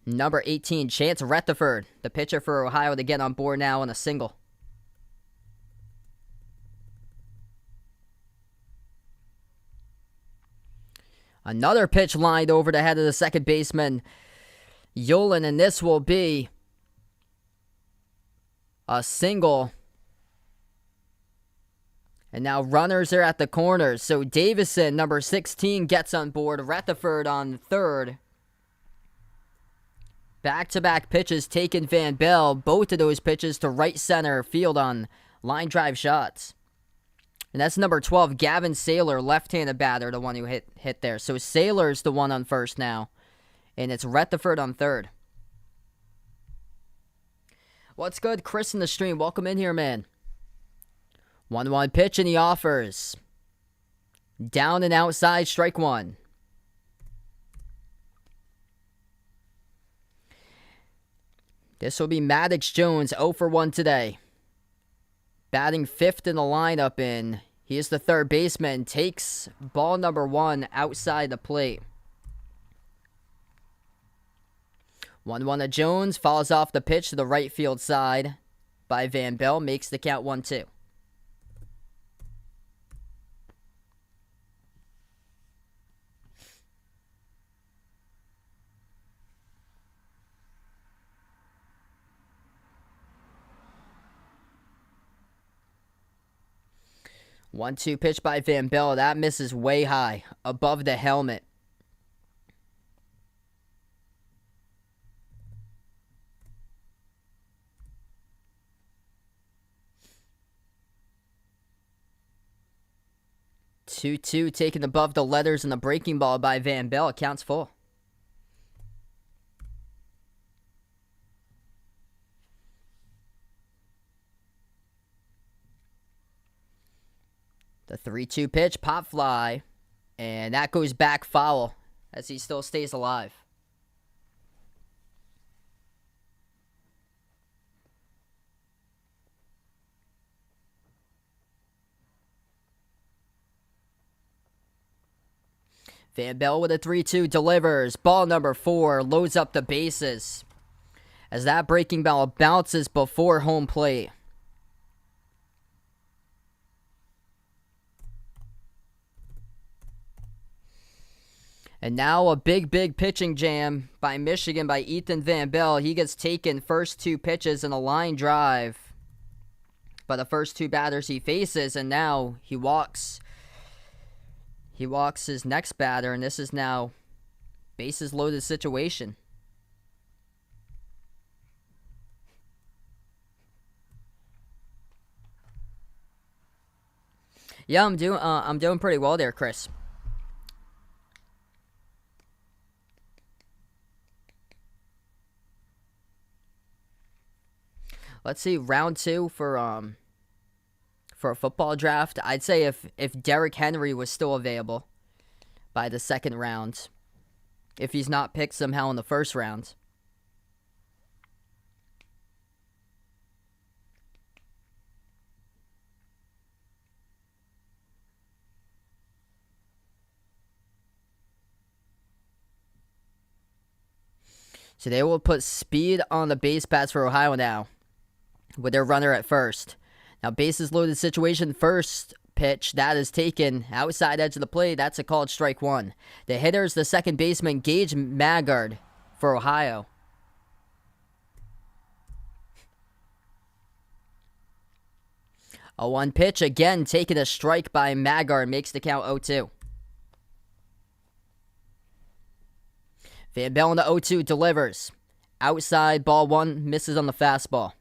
number 18, Chance Retherford, the pitcher for Ohio, to get on board now on a single. Another pitch lined over the head of the second baseman, Yolen, and this will be a single. And now runners are at the corners. So Davison, number 16, gets on board. Retherford on third. Back-to-back pitches taken Van Bell. Both of those pitches to right center field on line drive shots. And that's number 12, Gavin Saylor, left-handed batter, the one who hit there. So Saylor's the one on first now. And it's Retherford on third. What's good, Chris in the stream? Welcome in here, man. 1-1 pitch, and he offers. Down and outside, strike one. This will be Maddox Jones, 0 for 1 today. Batting 5th in the lineup, and he is the third baseman. Takes ball number 1 outside the plate. 1-1 to Jones. Falls off the pitch to the right field side by Van Bell. Makes the count 1-2. One-two pitch by Van Bell. That misses way high, above the helmet. Two taken above the letters and the breaking ball by Van Bell. It counts full. The 3-2 pitch, pop fly, and that goes back foul as he still stays alive. Van Bell with a 3-2 delivers. Ball number 4 loads up the bases as that breaking ball bounces before home plate. And now a big pitching jam by Michigan by Ethan Van Bell. He gets taken first 2 pitches in a line drive by the first 2 batters he faces, and now he walks his next batter, and this is now bases loaded situation. Yeah, I'm doing pretty well there, Chris. Let's see, round 2 for a football draft. I'd say if Derrick Henry was still available by the second round, if he's not picked somehow in the first round. So they will put speed on the base paths for Ohio now with their runner at first. Now, bases loaded situation, first pitch that is taken outside edge of the plate. That's a called strike one. The hitter is the second baseman, Gage Maggard, for Ohio. A 1 pitch, again taking a strike by Maggard, makes the count 0-2. Van Bell on the 0-2 delivers. Outside, ball one, misses on the fastball.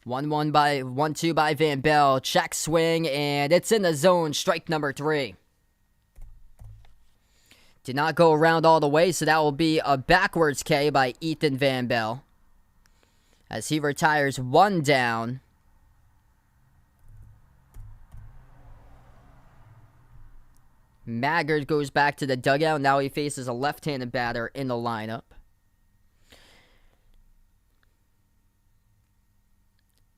One two by Van Bell. Check swing, and it's in the zone. Strike number 3. Did not go around all the way, so that will be a backwards K by Ethan Van Bell as he retires 1 down. Maggard goes back to the dugout. Now he faces a left-handed batter in the lineup.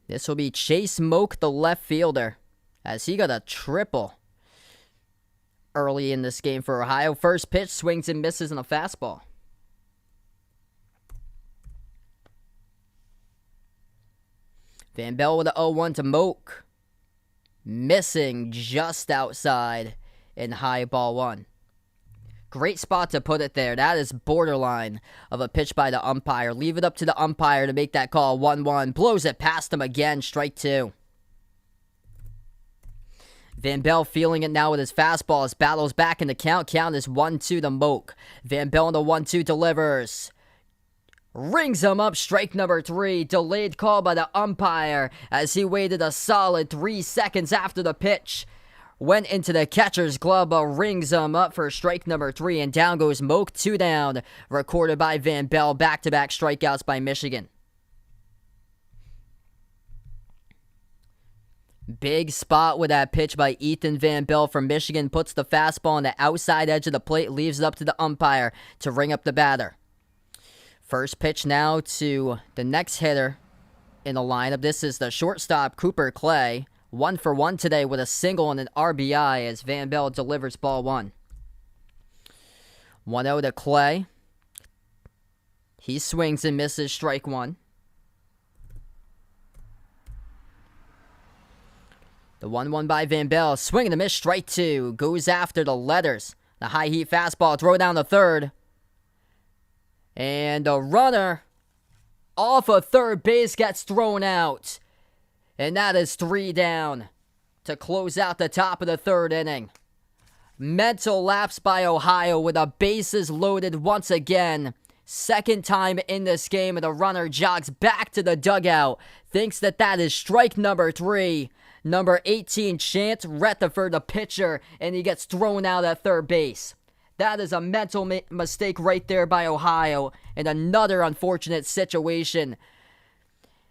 This will be Chase Moak, the left fielder, as he got a triple early in this game for Ohio. First pitch, swings and misses on a fastball. Van Bell with a 0-1 to Moak. Missing just outside in high ball 1. Great spot to put it there. That is borderline of a pitch by the umpire. Leave it up to the umpire to make that call. 1-1. Blows it past him again. Strike 2. Van Bell feeling it now with his fastball. As battles back in the count. Count is 1-2 to Moak. Van Bell on the 1-2 delivers. Rings him up. Strike number 3. Delayed call by the umpire as he waited a solid 3 seconds after the pitch. Went into the catcher's glove, but rings him up for strike number 3, and down goes Moak, 2 down. Recorded by Van Bell, back-to-back strikeouts by Michigan. Big spot with that pitch by Ethan Van Bell from Michigan. Puts the fastball on the outside edge of the plate, leaves it up to the umpire to ring up the batter. First pitch now to the next hitter in the lineup. This is the shortstop, Cooper Clay. 1 for 1 today with a single and an RBI as Van Bell delivers ball 1. 1-0 to Clay. He swings and misses, strike 1. The 1-1 by Van Bell. Swing and a miss, strike 2. Goes after the letters. The high heat fastball, throw down the third. And the runner off of third base gets thrown out. And that is 3 down to close out the top of the 3rd inning. Mental lapse by Ohio with the bases loaded once again. Second time in this game, and the runner jogs back to the dugout. Thinks that is strike number 3. Number 18, Chance Retherford, the pitcher, and he gets thrown out at third base. That is a mental mistake right there by Ohio, and another unfortunate situation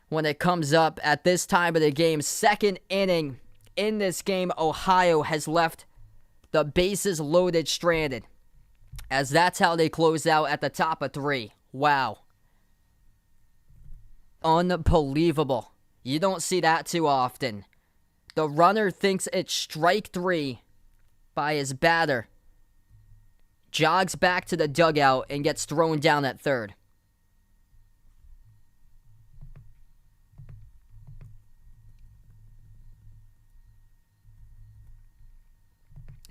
when it comes up at this time of the game. 2nd inning in this game, Ohio has left the bases loaded stranded, as that's how they close out at the top of 3. Wow. Unbelievable. You don't see that too often. The runner thinks it's strike 3 by his batter, jogs back to the dugout, and gets thrown down at third.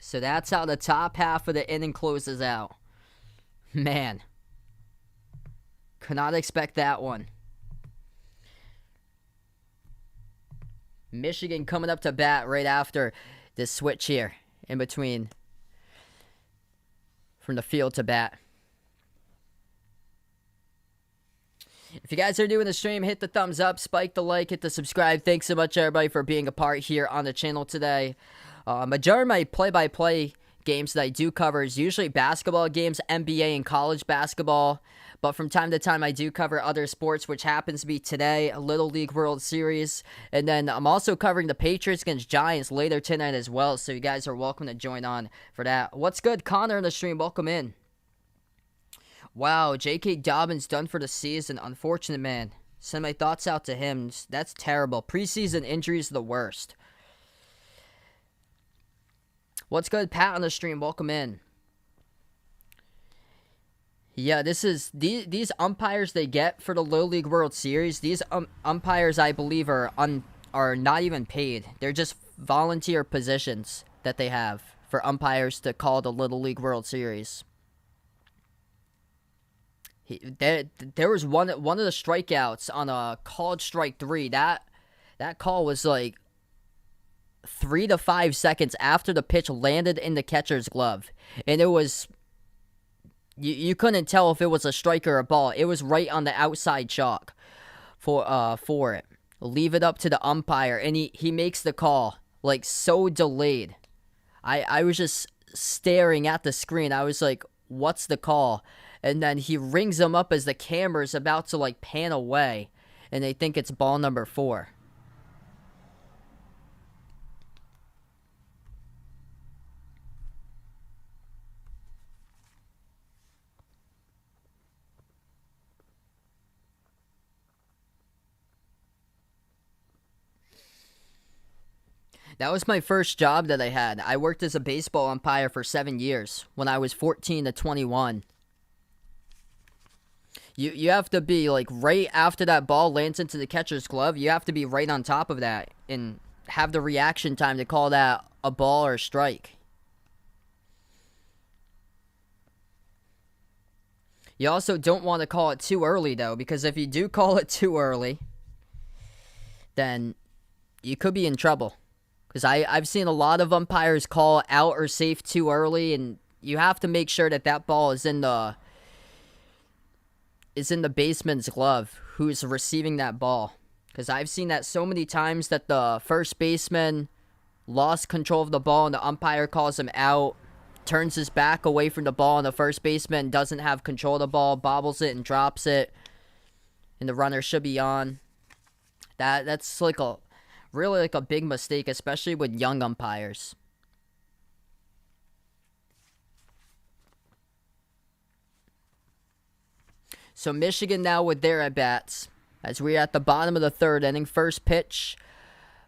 So that's how the top half of the inning closes out. Man. Could not expect that one. Michigan coming up to bat right after this switch here. In between. From the field to bat. If you guys are new in the stream, hit the thumbs up, spike the like, hit the subscribe. Thanks so much, everybody, for being a part here on the channel today. Majority of my play-by-play games that I do cover is usually basketball games, NBA and college basketball. But from time to time, I do cover other sports, which happens to be today, a Little League World Series. And then I'm also covering the Patriots against Giants later tonight as well. So you guys are welcome to join on for that. What's good, Connor in the stream? Welcome in. Wow, J.K. Dobbins done for the season. Unfortunate, man. Send my thoughts out to him. That's terrible. Preseason injuries are the worst. What's good, Pat on the stream? Welcome in. Yeah, this is these umpires they get for the Little League World Series. These umpires, I believe, are not even paid. They're just volunteer positions that they have for umpires to call the Little League World Series. There was one of the strikeouts on a called strike 3. That call was like 3 to 5 seconds after the pitch landed in the catcher's glove, and it was. You couldn't tell if it was a strike or a ball. It was right on the outside chalk for it. Leave it up to the umpire, and he makes the call, like, so delayed. I was just staring at the screen. I was like, what's the call? And then he rings him up as the camera's about to, like, pan away, and they think it's ball number 4. That was my first job that I had. I worked as a baseball umpire for 7 years when I was 14 to 21. You have to be, like, right after that ball lands into the catcher's glove, you have to be right on top of that and have the reaction time to call that a ball or a strike. You also don't want to call it too early, though, because if you do call it too early, then you could be in trouble. Because I've seen a lot of umpires call out or safe too early, and you have to make sure that ball is in the baseman's glove who's receiving that ball. Because I've seen that so many times that the first baseman lost control of the ball and the umpire calls him out, turns his back away from the ball, and the first baseman doesn't have control of the ball, bobbles it and drops it, and the runner should be on. That's like really like a big mistake, especially with young umpires. So Michigan now with their at-bats, as we're at the bottom of the 3rd inning. First pitch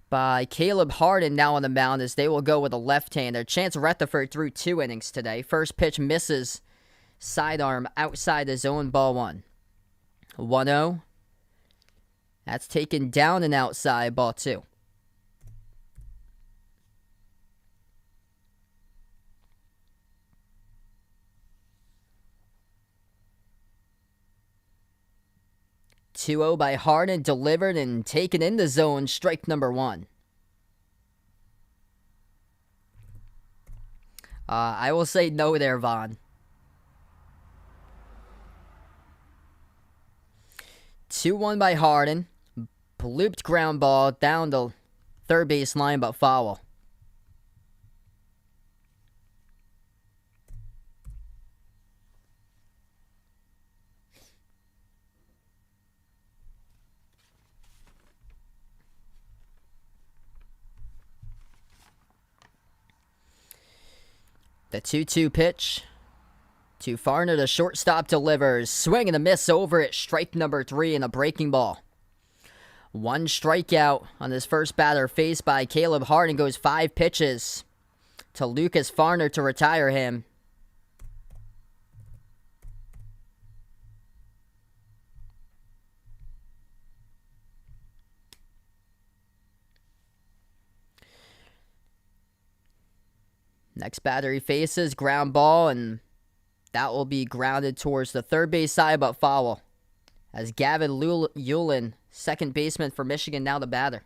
by Caleb Harden now on the mound, as they will go with a left-hander. Chance Retherford threw 2 innings today. First pitch misses, sidearm outside the zone, ball 1. 1-0. That's taken down and outside, ball 2. (2-0) by Harden, delivered and taken in the zone, strike number 1. I will say no there, Vaughn. 2-1 by Harden. Blooped ground ball down the third base line, but foul. The 2-2 pitch to Farner, the shortstop, delivers. Swing and a miss over it. Strike number 3 and a breaking ball. 1 strikeout on his first batter faced by Caleb Harden. Goes 5 pitches to Lucas Farner to retire him. Next batter he faces, ground ball, and that will be grounded towards the third base side, but foul. As Gavin Yulin, second baseman for Michigan, now the batter.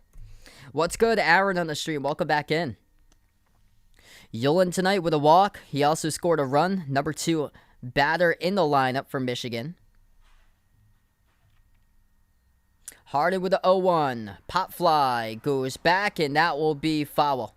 What's good, Aaron on the stream? Welcome back in. Yulin tonight with a walk. He also scored a run. Number 2 batter in the lineup for Michigan. Harden with the 0-1. Pop fly goes back, and that will be foul.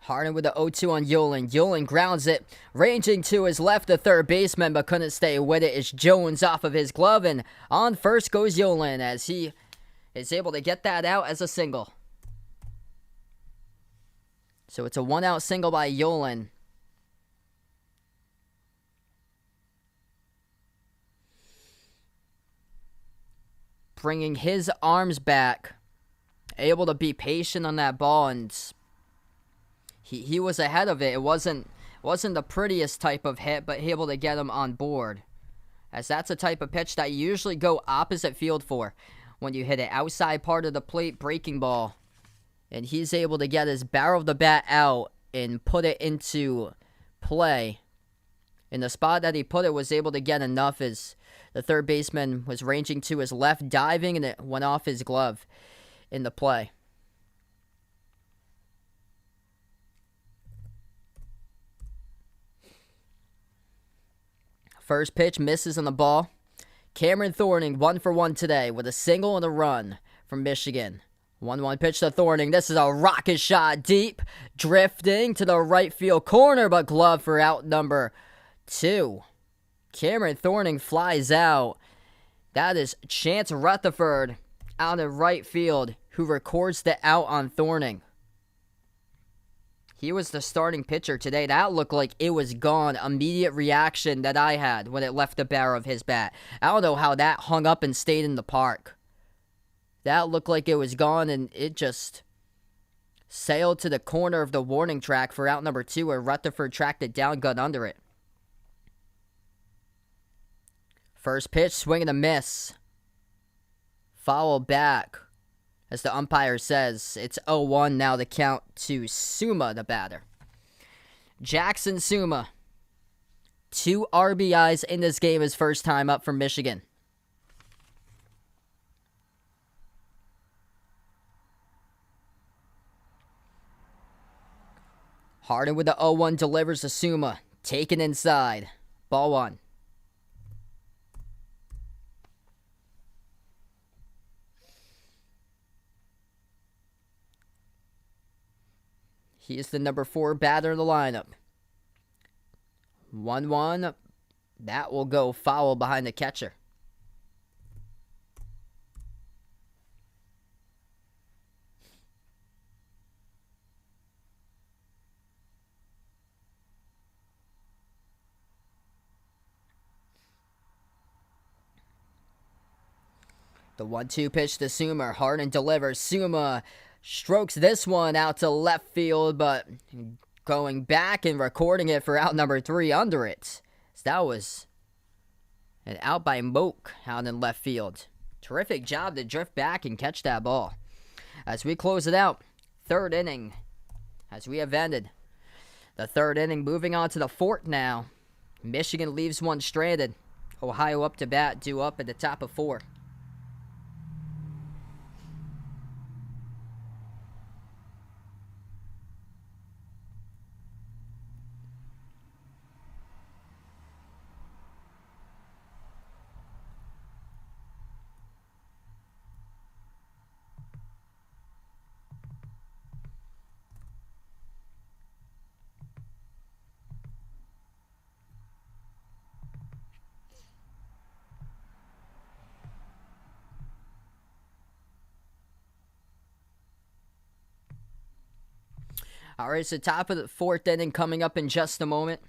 Harden with the 0-2 on Yulin. Yulin grounds it, ranging to his left, the third baseman, but couldn't stay with it. It's Jones off of his glove, and on first goes Yulin as he is able to get that out as a single. So it's a 1-out single by Yolen. Bringing his arms back, able to be patient on that ball, and he was ahead of it. It wasn't the prettiest type of hit, but able to get him on board, as that's a type of pitch that you usually go opposite field for when you hit it outside part of the plate, breaking ball, and he's able to get his barrel of the bat out and put it into play. In the spot that he put it, was able to get enough as the third baseman was ranging to his left, diving, and it went off his glove in the play. First pitch misses on the ball. Cameron Thorning 1-for-1 today with a single and a run from Michigan. 1-1 pitch to Thorning. This is a rocket shot deep, drifting to the right field corner, but glove for out number 2. Cameron Thorning flies out. That is Chance Rutherford out in right field, who records the out on Thorning. He was the starting pitcher today. That looked like it was gone. Immediate reaction that I had when it left the barrel of his bat. I don't know how that hung up and stayed in the park. That looked like it was gone, and it just sailed to the corner of the warning track for out number 2, where Rutherford tracked it down, got under it. First pitch, swing and a miss. Foul back. As the umpire says, it's 0-1 now, the count to Suma, the batter. Jackson Suma, 2 RBIs in this game, his first time up for Michigan. Harden with the 0-1 delivers to Suma. Taken inside. Ball 1. He is the number 4 batter in the lineup. 1-1. That will go foul behind the catcher. The 1-2 pitch to Suma. Harden delivers. Suma strokes this one out to left field, but going back and recording it for out number 3 under it. So that was an out by Moak out in left field. Terrific job to drift back and catch that ball. As we close it out, 3rd inning, as we have ended the 3rd inning, moving on to the 4th now. Michigan leaves one stranded. Ohio up to bat, due up at the top of 4. All right, so top of the 4th inning coming up in just a moment.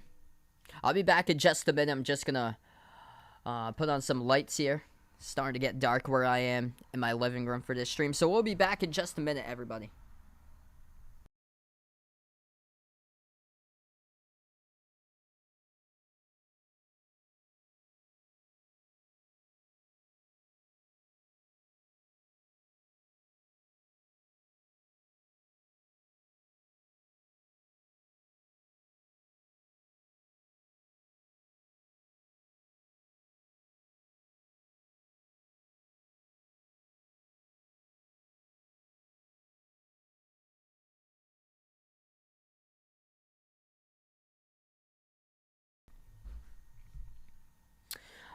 I'll be back in just a minute. I'm just going to put on some lights here. It's starting to get dark where I am in my living room for this stream. So we'll be back in just a minute, everybody.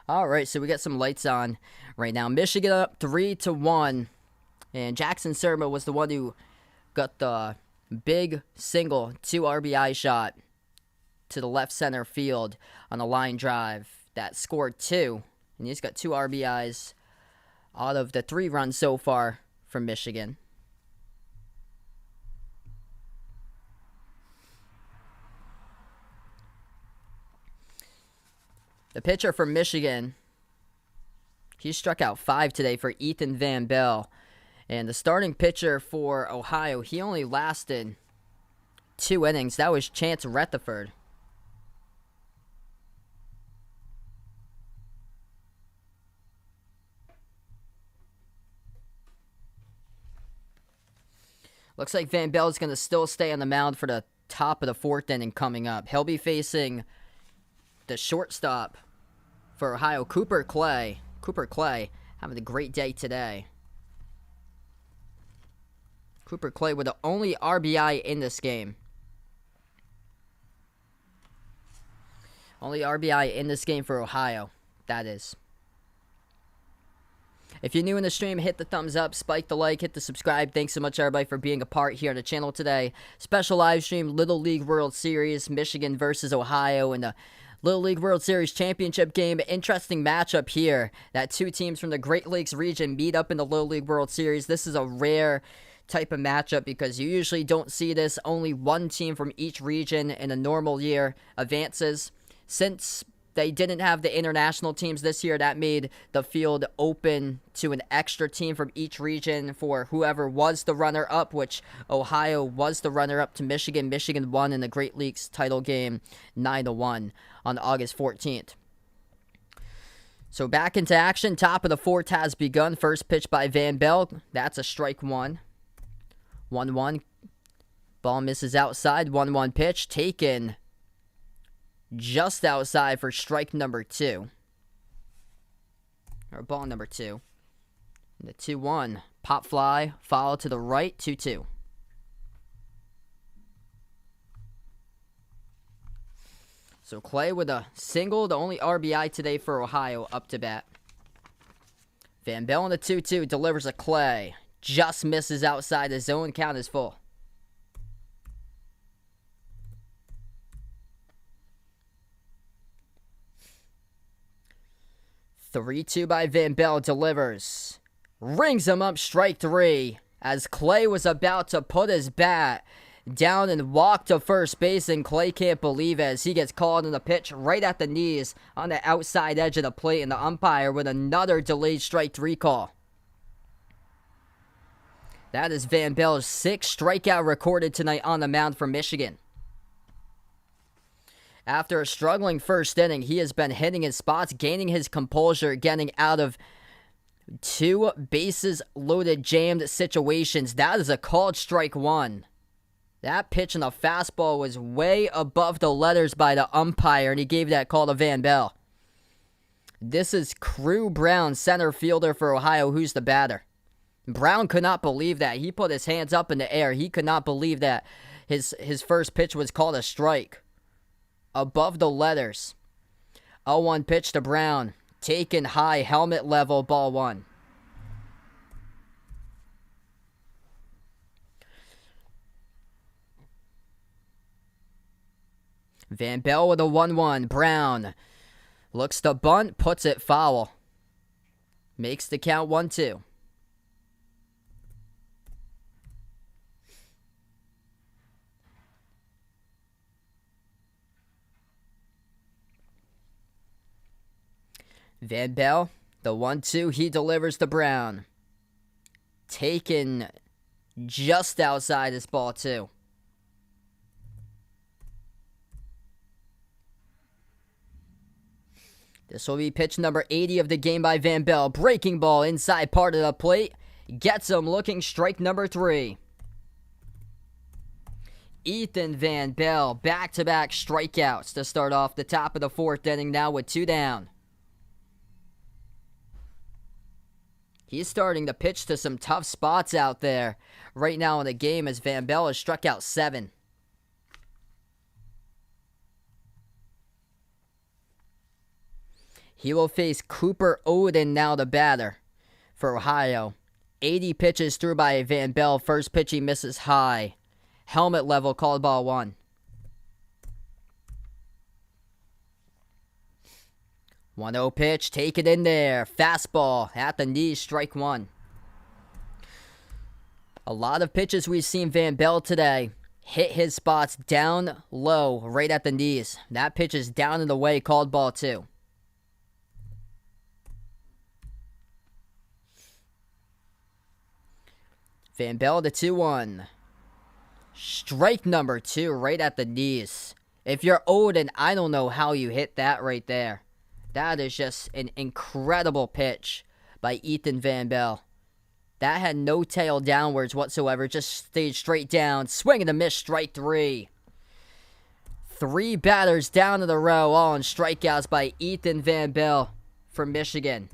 All right, so we got some lights on right now. Michigan up 3-1, and Jackson Suma was the one who got the big single 2 RBI shot to the left center field on a line drive that scored 2, and he's got 2 RBIs out of the 3 runs so far from Michigan. The pitcher from Michigan, he struck out 5 today for Ethan Van Bell. And the starting pitcher for Ohio, he only lasted 2 innings. That was Chance Retherford. Looks like Van Bell is going to still stay on the mound for the top of the 4th inning coming up. He'll be facing the shortstop for Ohio, Cooper Clay. Cooper Clay having a great day today. Cooper Clay with the only RBI in this game. Only RBI in this game for Ohio, that is. If you're new in the stream, hit the thumbs up, spike the like, hit the subscribe. Thanks so much, everybody, for being a part here on the channel today. Special live stream, Little League World Series, Michigan versus Ohio in the Little League World Series championship game. Interesting matchup here that 2 teams from the Great Lakes region meet up in the Little League World Series. This is a rare type of matchup because you usually don't see this. Only 1 team from each region in a normal year advances. Since they didn't have the international teams this year, that made the field open to an extra team from each region for whoever was the runner-up, which Ohio was the runner-up to Michigan. Michigan won in the Great Lakes title game 9-1 on August 14th. So back into action. Top of the 4th has begun. First pitch by Van Bell. That's a strike 1. 1-1. Ball misses outside. 1-1 pitch taken just outside for strike number 2. Or ball number 2. And the 2-1. Pop fly. Foul to the right. 2-2. So Clay with a single. The only RBI today for Ohio up to bat. Van Bell on the 2-2. Delivers a Clay. Just misses outside. The zone count is full. Three-two by Van Bell delivers. Rings him up, strike 3. As Clay was about to put his bat down and walk to first base, and Clay can't believe it as he gets called on the pitch right at the knees on the outside edge of the plate, and the umpire with another delayed strike 3 call. That is Van Bell's 6th strikeout recorded tonight on the mound for Michigan. After a struggling first inning, he has been hitting his spots, gaining his composure, getting out of 2 bases-loaded jammed situations. That is a called strike 1. That pitch on the fastball was way above the letters by the umpire, and he gave that call to Van Bell. This is Crew Brown, center fielder for Ohio, who's the batter. Brown could not believe that. He put his hands up in the air. He could not believe that his first pitch was called a strike. Above the letters. 0-1 pitch to Brown. Taken high, helmet level, ball 1. Van Bell with a 1-1. Brown looks to bunt, puts it foul. Makes the count 1-2. Van Bell, the 1-2, he delivers to Brown. Taken just outside his ball 2. This will be pitch number 80 of the game by Van Bell. Breaking ball inside part of the plate. Gets him looking, strike number 3. Ethan Van Bell, back-to-back strikeouts to start off the top of the 4th inning now with 2 down. He's starting to pitch to some tough spots out there right now in the game as Van Bell has struck out 7. He will face Cooper Oden now, the batter for Ohio. 80 pitches through by Van Bell. First pitch he misses high. Helmet level, called ball 1. 1-0 pitch, take it in there. Fastball at the knees, strike 1. A lot of pitches we've seen Van Bell today hit his spots down low, right at the knees. That pitch is down and away, called ball 2. Van Bell to 2-1. Strike number 2 right at the knees. If you're Odin, I don't know how you hit that right there. That is just an incredible pitch by Ethan Van Bell. That had no tail downwards whatsoever. Just stayed straight down. Swing and a miss, strike 3. 3 batters down in a row, all in strikeouts by Ethan Van Bell from Michigan.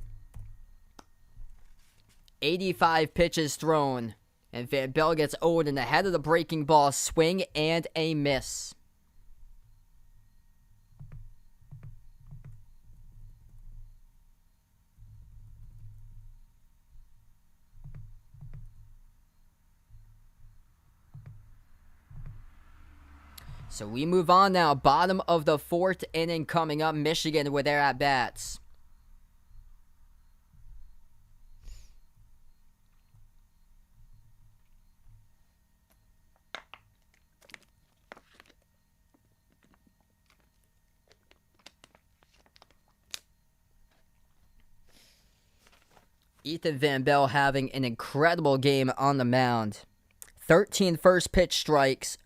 85 pitches thrown. And Van Bell gets Odin ahead of the breaking ball. Swing and a miss. So we move on now. Bottom of the 4th inning coming up. Michigan with their at-bats. Ethan Van Bell having an incredible game on the mound. 13 first pitch strikes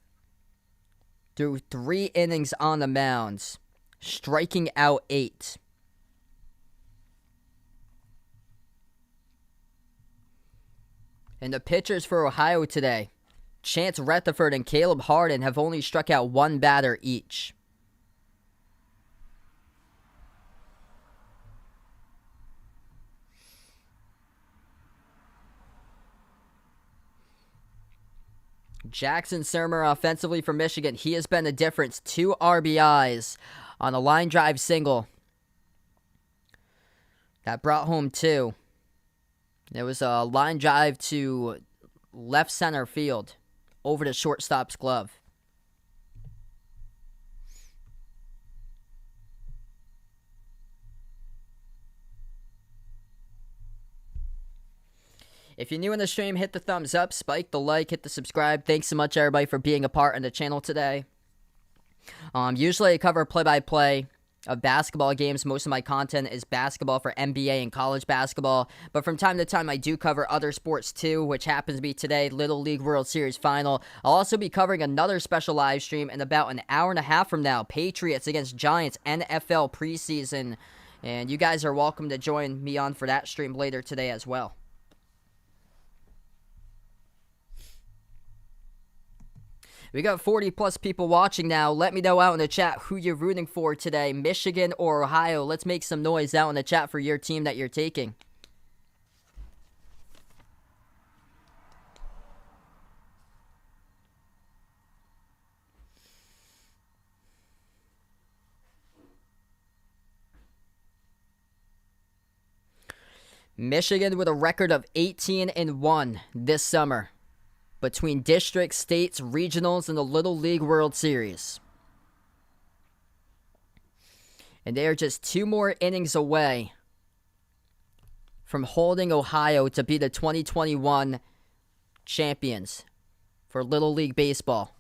through 3 innings on the mound, striking out 8. And the pitchers for Ohio today, Chance Retherford and Caleb Harden, have only struck out 1 batter each. Jackson Surmer offensively for Michigan. He has been the difference. 2 RBIs on a line drive single. That brought home 2. It was a line drive to left center field over the shortstop's glove. If you're new in the stream, hit the thumbs up, spike the like, hit the subscribe. Thanks so much, everybody, for being a part of the channel today. Usually I cover play-by-play of basketball games. Most of my content is basketball for NBA and college basketball. But from time to time, I do cover other sports too, which happens to be today, Little League World Series Final. I'll also be covering another special live stream in about an hour and a half from now. Patriots against Giants, NFL preseason. And you guys are welcome to join me on for that stream later today as well. We got 40 plus people watching now. Let me know out in the chat who you're rooting for today, Michigan or Ohio. Let's make some noise out in the chat for your team that you're taking. Michigan with a record of 18-1 this summer, between districts, states, regionals, and the Little League World Series. And they are just 2 more innings away from holding Ohio to be the 2021 champions for Little League Baseball.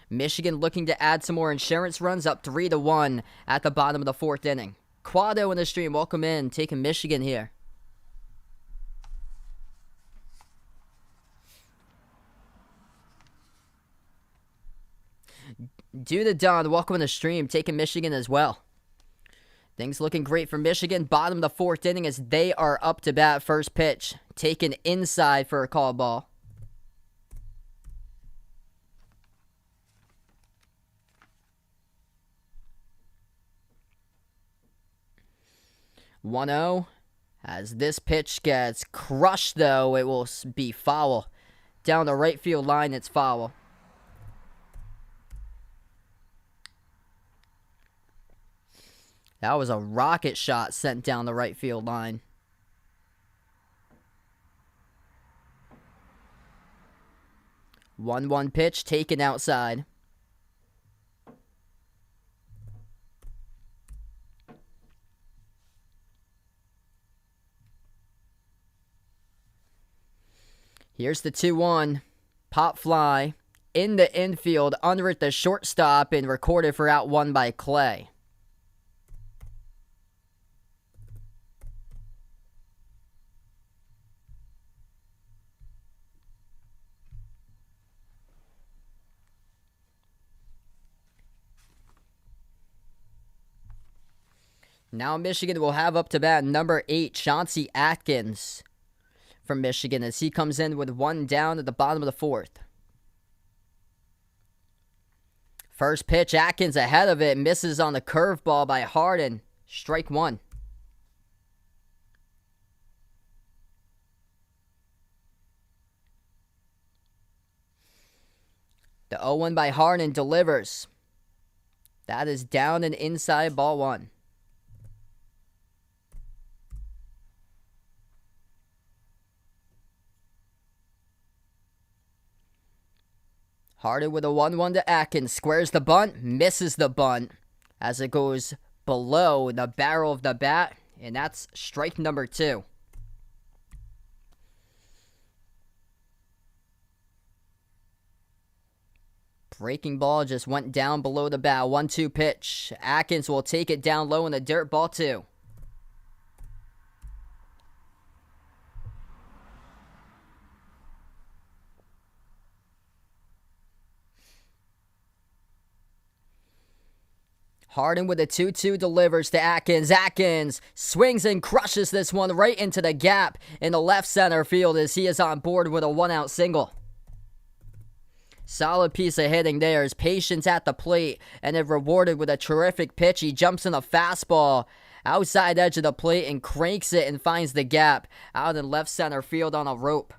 Michigan looking to add some more insurance runs, up 3-1 at the bottom of the 4th inning. Quado in the stream, welcome in, taking Michigan here. Do the Don, welcome in the stream, taking Michigan as well. Things looking great for Michigan. Bottom of the 4th inning as they are up to bat. First pitch taken inside for a call ball. (1-0) as this pitch gets crushed, though it will be foul. Down the right field line, it's foul. That was a rocket shot sent down the right field line. (1-1) pitch taken outside. Here's the 2-1. Pop fly in the infield under at the shortstop and recorded for out 1 by Clay. Now Michigan will have up to bat number 8, Chauncey Atkins from Michigan, as he comes in with one down at the bottom of the 4th. First pitch, Atkins ahead of it, misses on the curveball by Harden. Strike one. The 0-1 by Harden delivers. That is down and inside, ball one. Harden with a 1-1 to Atkins. Squares the bunt, misses the bunt as it goes below the barrel of the bat, and that's strike number 2. Breaking ball just went down below the bat. 1-2 pitch. Atkins will take it down low in the dirt, ball 2. Harden with a 2-2 delivers to Atkins. Atkins swings and crushes this one right into the gap in the left center field as he is on board with a 1-out single. Solid piece of hitting there. His patience at the plate, and then rewarded with a terrific pitch. He jumps in a fastball outside edge of the plate and cranks it and finds the gap out in left center field on a rope.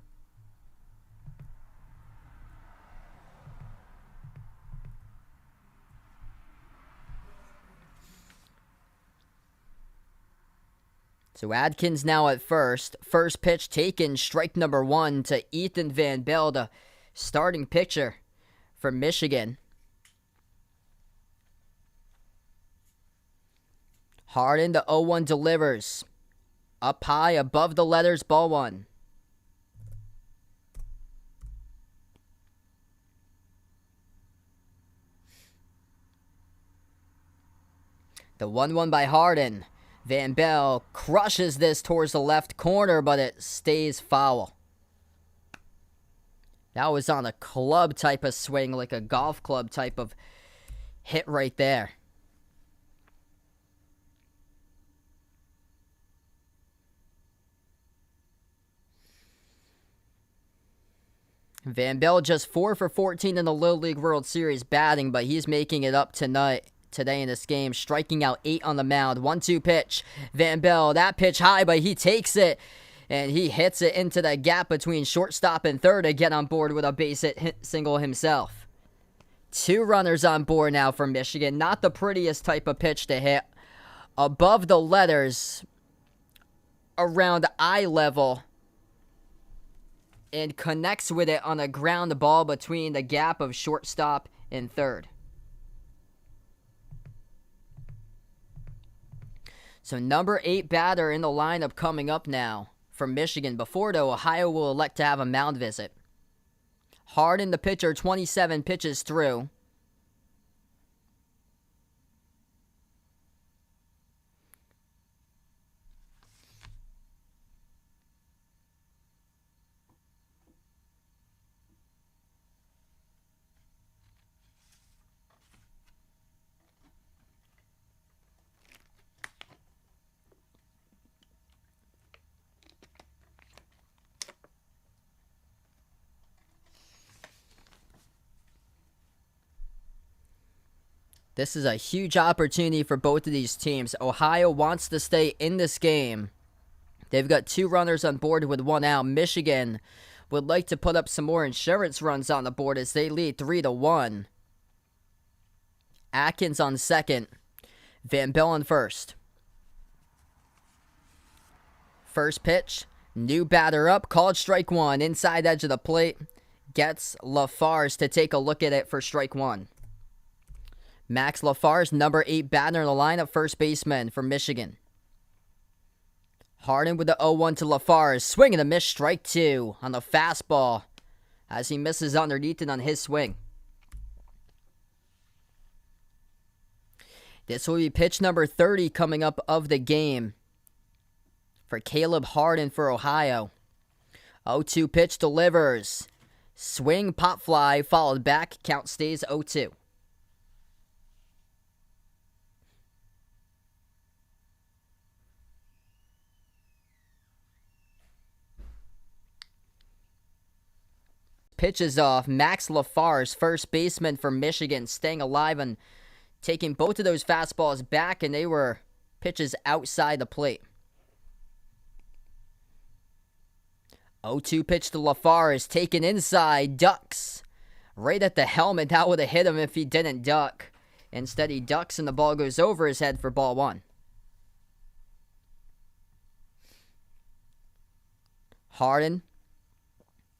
So Atkins now at first. First pitch taken, strike number 1 to Ethan Van Bell, the starting pitcher for Michigan. Harden, the 0-1 delivers. Up high, above the letters, ball 1. The 1-1 by Harden. Van Bell crushes this towards the left corner, but it stays foul. That was on a club type of swing, like a golf club type of hit right there. Van Bell just 4 for 14 in the Little League World Series batting, but he's making it up today in this game, striking out 8 on the mound. 1-2 pitch. Van Bell, that pitch high, but he takes it, and he hits it into the gap between shortstop and third to get on board with a base hit single himself. 2 runners on board now for Michigan. Not the prettiest type of pitch to hit. Above the letters, around eye level, and connects with it on a ground ball between the gap of shortstop and third. So number 8 batter in the lineup coming up now from Michigan, before though Ohio will elect to have a mound visit. Harden, the pitcher, 27 pitches through. This is a huge opportunity for both of these teams. Ohio wants to stay in this game. They've got 2 runners on board with 1 out. Michigan would like to put up some more insurance runs on the board as they lead 3-1. Atkins on second. Van Bell on first. First pitch. New batter up. Called strike 1. Inside edge of the plate. Gets Lafarge to take a look at it for strike 1. Max Lafarge, number 8 batter in the lineup, first baseman for Michigan. Harden with the 0-1 to Lafarge. Swing and a miss, strike 2 on the fastball as he misses underneath it on his swing. This will be pitch number 30 coming up of the game for Caleb Harden for Ohio. 0-2 pitch delivers. Swing, pop fly, followed back. Count stays 0-2. pitches off. Max Lafarge, first baseman for Michigan, staying alive and taking both of those fastballs back, and they were pitches outside the plate. 0-2 pitch to Lafarge, taken inside, ducks. Right at the helmet, that would have hit him if he didn't duck. Instead, he ducks and the ball goes over his head for ball one. Harden,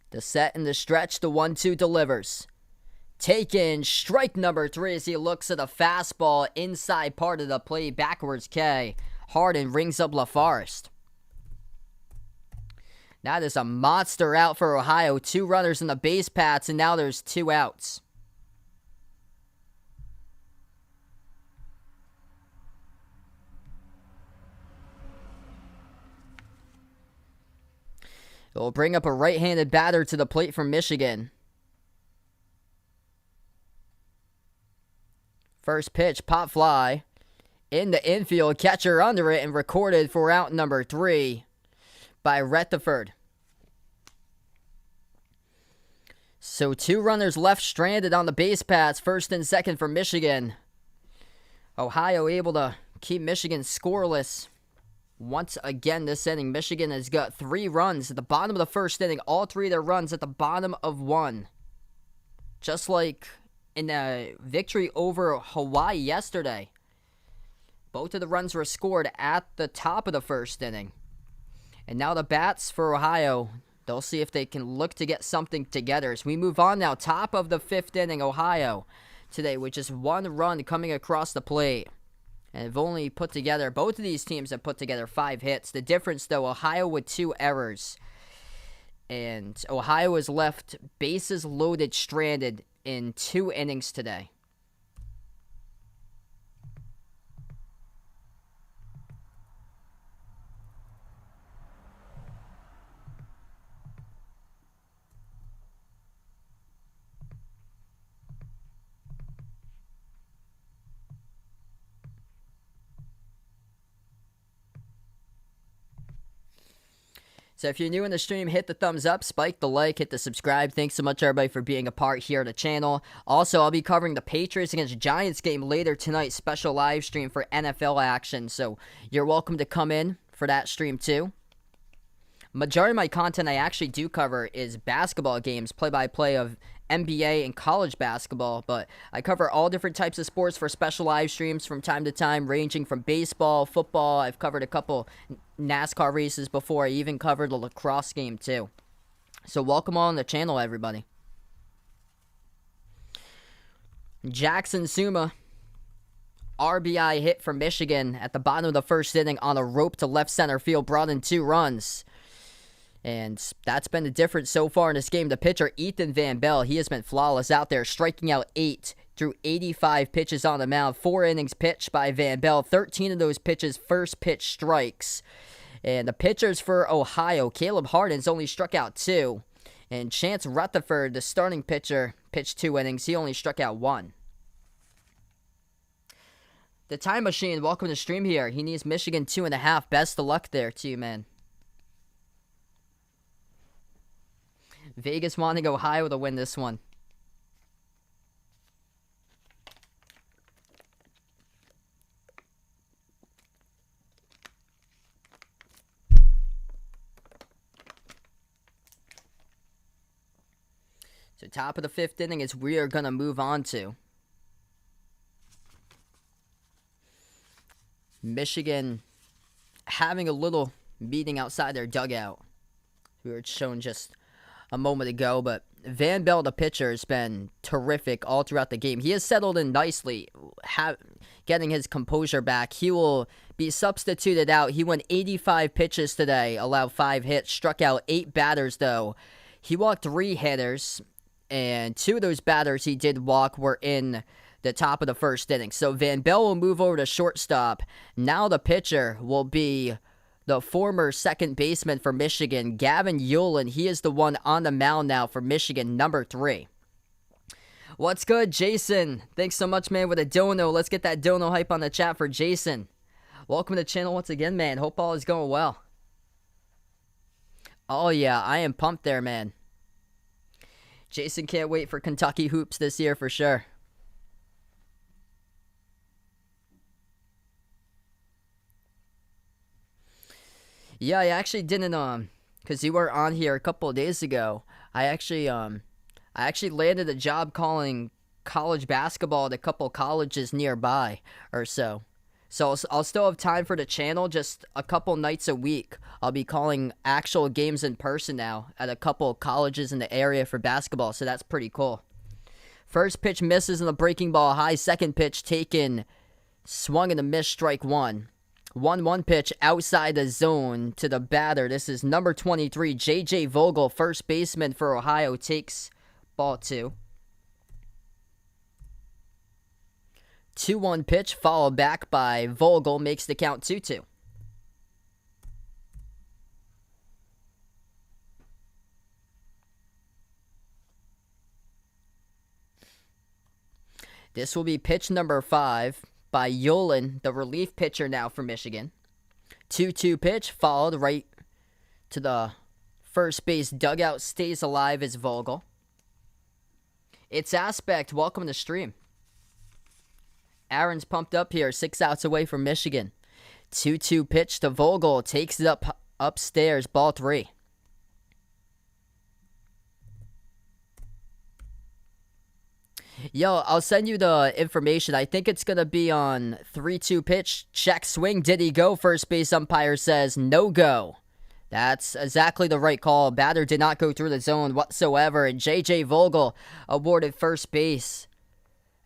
the set and the stretch, the 1-2 delivers. Taken, strike number 3 as he looks at a fastball inside part of the plate, backwards K. Harden rings up Lafarge. That is a monster out for Ohio. 2 runners in the base paths, and now there's 2 outs. It will bring up a right-handed batter to the plate from Michigan. First pitch, pop fly. In the infield, catcher under it, and recorded for out number 3 by Retherford. So 2 runners left stranded on the base paths, first and second for Michigan. Ohio able to keep Michigan scoreless. Once again this inning, Michigan has got 3 runs at the bottom of the first inning. All 3 of their runs at the bottom of 1. Just like in the victory over Hawaii yesterday. Both of the runs were scored at the top of the first inning. And now the bats for Ohio, they'll see if they can look to get something together. As we move on now, top of the 5th inning, Ohio today with just 1 run coming across the plate. And have only put together, both of these teams have put together 5 hits. The difference, though, Ohio with 2 errors. And Ohio is left bases loaded, stranded in 2 innings today. So if you're new in the stream, hit the thumbs up, spike the like, hit the subscribe. Thanks so much, everybody, for being a part here at the channel. Also, I'll be covering the Patriots against Giants game later tonight, special live stream for NFL action. So you're welcome to come in for that stream too. Majority of my content I actually do cover is basketball games, play-by-play of NBA and college basketball, but I cover all different types of sports for special live streams from time to time, ranging from baseball, football. I've covered a couple NASCAR races before. I even covered a lacrosse game too. So welcome on the channel, everybody. Jackson Suma, RBI hit for Michigan at the bottom of the first inning on a rope to left center field, brought in 2 runs. And that's been the difference so far in this game. The pitcher, Ethan Van Bell, he has been flawless out there, striking out 8 through 85 pitches on the mound. 4 innings pitched by Van Bell. 13 of those pitches, first pitch strikes. And the pitchers for Ohio, Caleb Harden's only struck out 2. And Chance Rutherford, the starting pitcher, pitched 2 innings. He only struck out 1. The Time Machine, welcome to the stream here. He needs Michigan 2.5. Best of luck there to you, man. Vegas wanting Ohio to win this one. So top of the 5th inning is we are going to move on to. Michigan having a little meeting outside their dugout. We were shown just a moment ago, but Van Bell, the pitcher, has been terrific all throughout the game. He has settled in nicely, getting his composure back. He will be substituted out. He went 85 pitches today, allowed 5 hits, struck out 8 batters, though. He walked 3 hitters, and 2 of those batters he did walk were in the top of the first inning. So Van Bell will move over to shortstop. Now the pitcher will be the former second baseman for Michigan, Gavin Yulin. He is the one on the mound now for Michigan, number 3. What's good, Jason? Thanks so much, man, with a dono. Let's get that dono hype on the chat for Jason. Welcome to the channel once again, man. Hope all is going well. Oh, yeah, I am pumped there, man. Jason can't wait for Kentucky hoops this year for sure. Yeah, I actually didn't because you were on here a couple of days ago. I actually landed a job calling college basketball at a couple colleges nearby or so. So I'll still have time for the channel, just a couple nights a week. I'll be calling actual games in person now at a couple colleges in the area for basketball, so that's pretty cool. First pitch misses in the breaking ball high. Second pitch taken, swung and a miss, strike one. 1-1 pitch outside the zone to the batter. This is number 23, J.J. Vogel, first baseman for Ohio, takes ball two. 2-1 pitch followed back by Vogel, makes the count 2-2. This will be pitch number 5 by Yolen, the relief pitcher now for Michigan. 2-2 pitch followed right to the first base dugout, stays alive as Vogel. It's Aspect, welcome to the stream. Aaron's pumped up here, 6 outs away from Michigan. 2-2 pitch to Vogel, takes it upstairs, ball 3. Yo, I'll send you the information. I think it's going to be on 3-2 pitch. Check swing. Did he go? First base umpire says no go. That's exactly the right call. Batter did not go through the zone whatsoever. And J.J. Vogel awarded first base,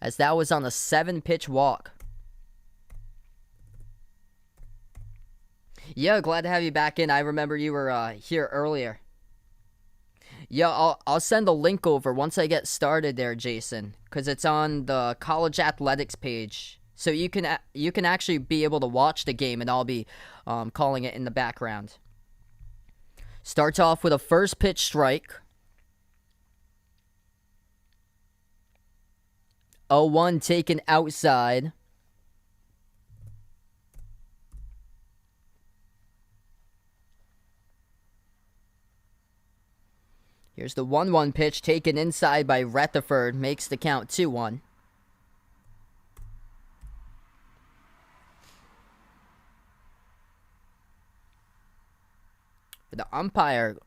as that was on a 7-pitch walk. Yeah, glad to have you back in. I remember you were here earlier. Yeah, I'll send a link over once I get started there, Jason, because it's on the college athletics page. So you can actually be able to watch the game, and I'll be calling it in the background. Starts off with a first pitch strike. 0-1 taken outside. Here's the 1-1 pitch taken inside by Retherford. Makes the count 2-1. The umpire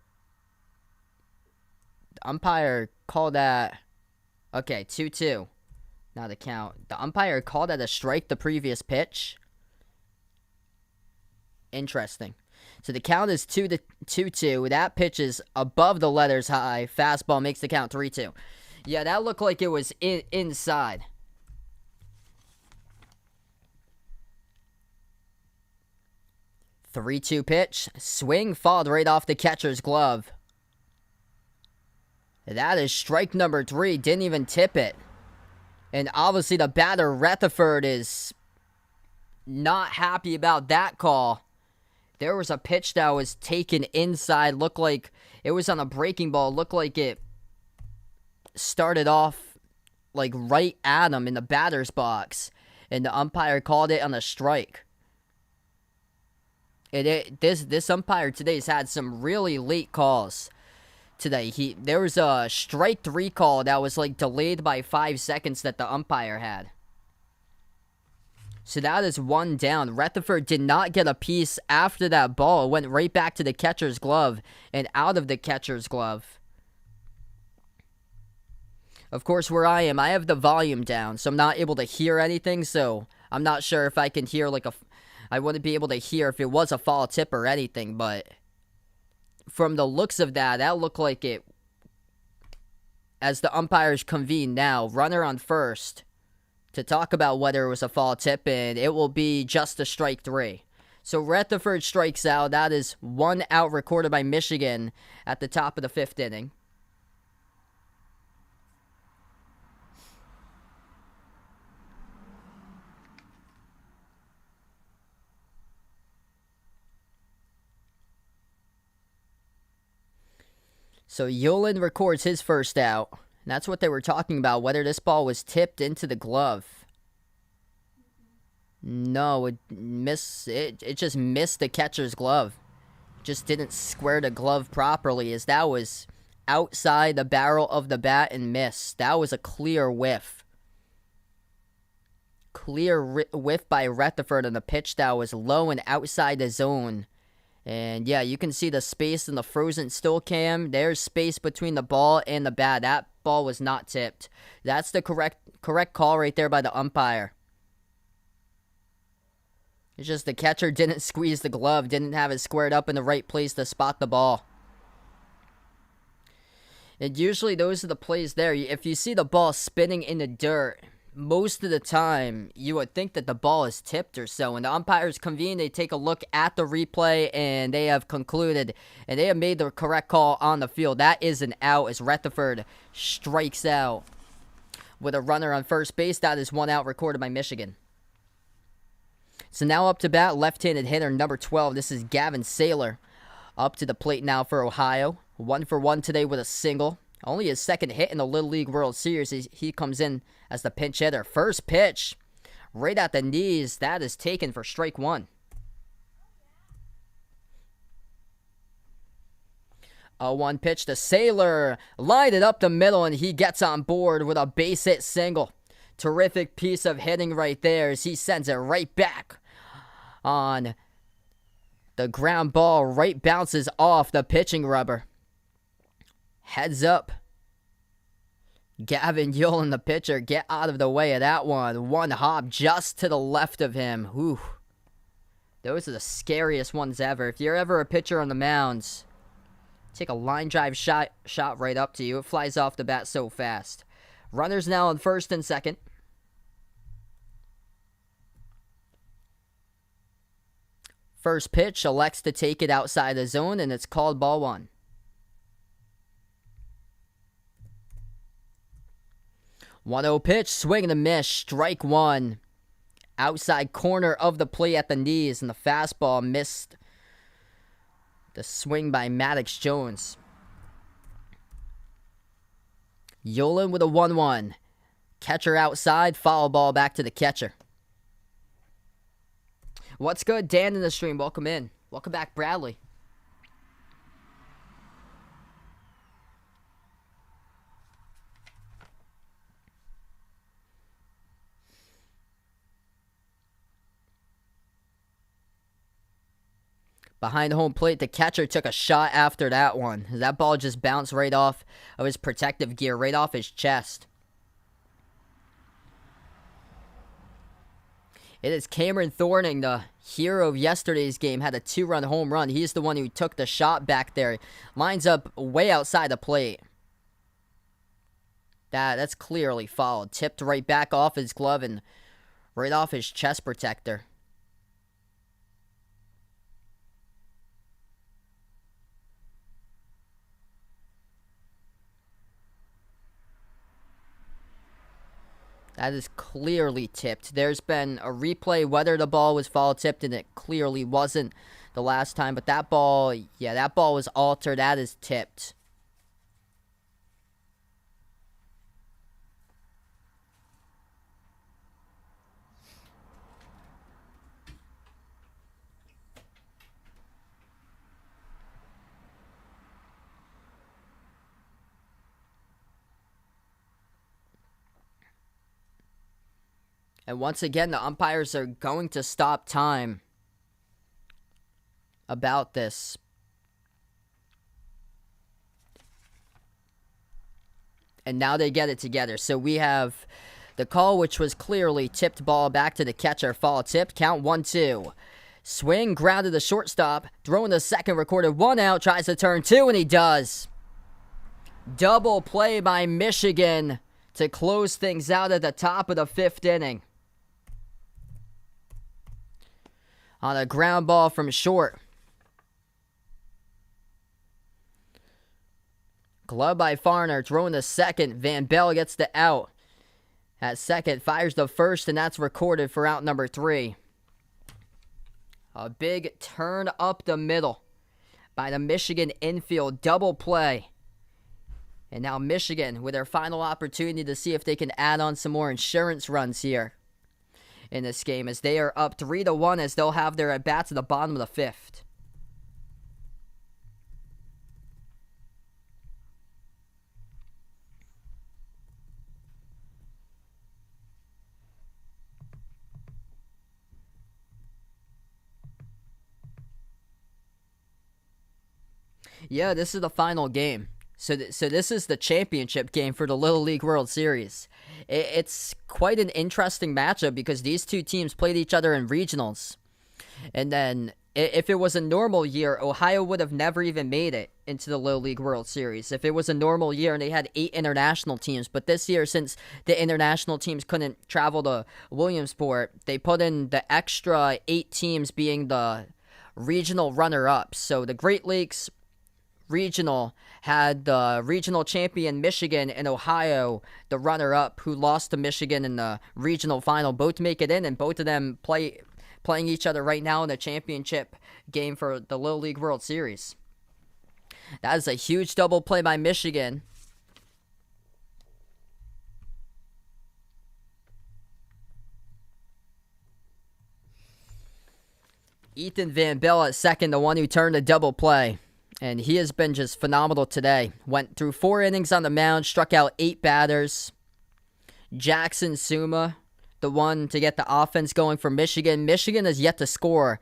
called that. Okay, 2-2. Now the count. The umpire called that a strike the previous pitch. Interesting. So the count is 2-2. That pitch is above the letters high. Fastball makes the count 3-2. Yeah, that looked like it was inside. Three-two pitch. Swing fouled right off the catcher's glove. That is strike number 3. Didn't even tip it. And obviously the batter, Retherford, is not happy about that call. There was a pitch that was taken inside. Looked like it was on a breaking ball. Looked like it started off like right at him in the batter's box. And the umpire called it on a strike. This umpire today's had some really late calls today. There was a strike 3 call that was like delayed by 5 seconds that the umpire had. So that is 1 down. Retherford did not get a piece after that ball. It went right back to the catcher's glove and out of the catcher's glove. Of course, where I am, I have the volume down, so I'm not able to hear anything. So I'm not sure if I can hear I wouldn't be able to hear if it was a foul tip or anything, but from the looks of that looked like it. As the umpires convene now, runner on first to talk about whether it was a foul tip, and it will be just a strike 3. So Retherford strikes out. That is 1 out recorded by Michigan at the top of the 5th inning. So Yolen records his first out. And that's what they were talking about, whether this ball was tipped into the glove. No, it just missed the catcher's glove. Just didn't square the glove properly, as that was outside the barrel of the bat and missed. That was a clear whiff. Clear whiff by Retherford on the pitch that was low and outside the zone. And yeah, you can see the space in the frozen still cam. There's space between the ball and the bat. That ball was not tipped. That's the correct call right there by the umpire. It's just the catcher didn't squeeze the glove, didn't have it squared up in the right place to spot the ball. And usually those are the plays there. If you see the ball spinning in the dirt, most of the time you would think that the ball is tipped or so. And the umpires convene, they take a look at the replay, and they have concluded, and they have made the correct call on the field. That is an out as Retherford strikes out with a runner on first base. That is one out recorded by Michigan. So now up to bat, left-handed hitter number 12. This is Gavin Saylor up to the plate now for Ohio. 1-for-1 today with a single. Only his second hit in the Little League World Series. He comes in as the pinch hitter. First pitch, right at the knees. That is taken for strike one. A 1 pitch to Saylor. Lined it up the middle, and he gets on board with a base hit single. Terrific piece of hitting right there as he sends it right back on the ground ball. Right bounces off the pitching rubber. Heads up. Gavin Yulin, the pitcher, get out of the way of that one. One hop just to the left of him. Whew. Those are the scariest ones ever. If you're ever a pitcher on the mounds, take a line drive shot right up to you. It flies off the bat so fast. Runners now on first and second. First pitch elects to take it outside the zone, and it's called ball one. 1-0 pitch, swing and a miss, strike one. Outside corner of the plate at the knees, and the fastball missed the swing by Maddox Jones. Yolin with a 1-1. Catcher outside, foul ball back to the catcher. What's good? Dan in the stream, welcome in. Welcome back, Bradley. Behind home plate, the catcher took a shot after that one. That ball just bounced right off of his protective gear, right off his chest. It is Cameron Thorning, the hero of yesterday's game, had a 2-run home run. He's the one who took the shot back there. Lines up way outside the plate. That's clearly fouled. Tipped right back off his glove and right off his chest protector. That is clearly tipped. There's been a replay whether the ball was foul tipped, and it clearly wasn't the last time. But that ball, yeah, that ball was altered. That is tipped. And once again, the umpires are going to stop time about this. And now they get it together. So we have the call, which was clearly tipped ball back to the catcher. Foul tipped. Count 1-2. Swing, grounded the shortstop. Throwing the second, recorded 1 out. Tries to turn 2, and he does. Double play by Michigan to close things out at the top of the 5th inning. On a ground ball from short. Glove by Farner, throwing the second. Van Bell gets the out. At second, fires the first, and that's recorded for out number 3. A big turn up the middle by the Michigan infield. Double play. And now Michigan with their final opportunity to see if they can add on some more insurance runs here in this game, as they are up 3-1, as they'll have their at-bats at the bottom of the 5th. Yeah, this is the final game. So this is the championship game for the Little League World Series. It's quite an interesting matchup because these two teams played each other in regionals. And then if it was a normal year, Ohio would have never even made it into the Little League World Series. If it was a normal year and they had 8 international teams. But this year, since the international teams couldn't travel to Williamsport, they put in the extra 8 teams being the regional runner-ups. So the Great Lakes Regional had the regional champion Michigan and Ohio, the runner-up, who lost to Michigan in the regional final, both make it in, and both of them playing each other right now in the championship game for the Little League World Series. That is a huge double play by Michigan. Ethan Van Bell at second, the one who turned the double play. And he has been just phenomenal today. Went through 4 innings on the mound, struck out 8 batters. Jackson Suma, the one to get the offense going for Michigan. Michigan has yet to score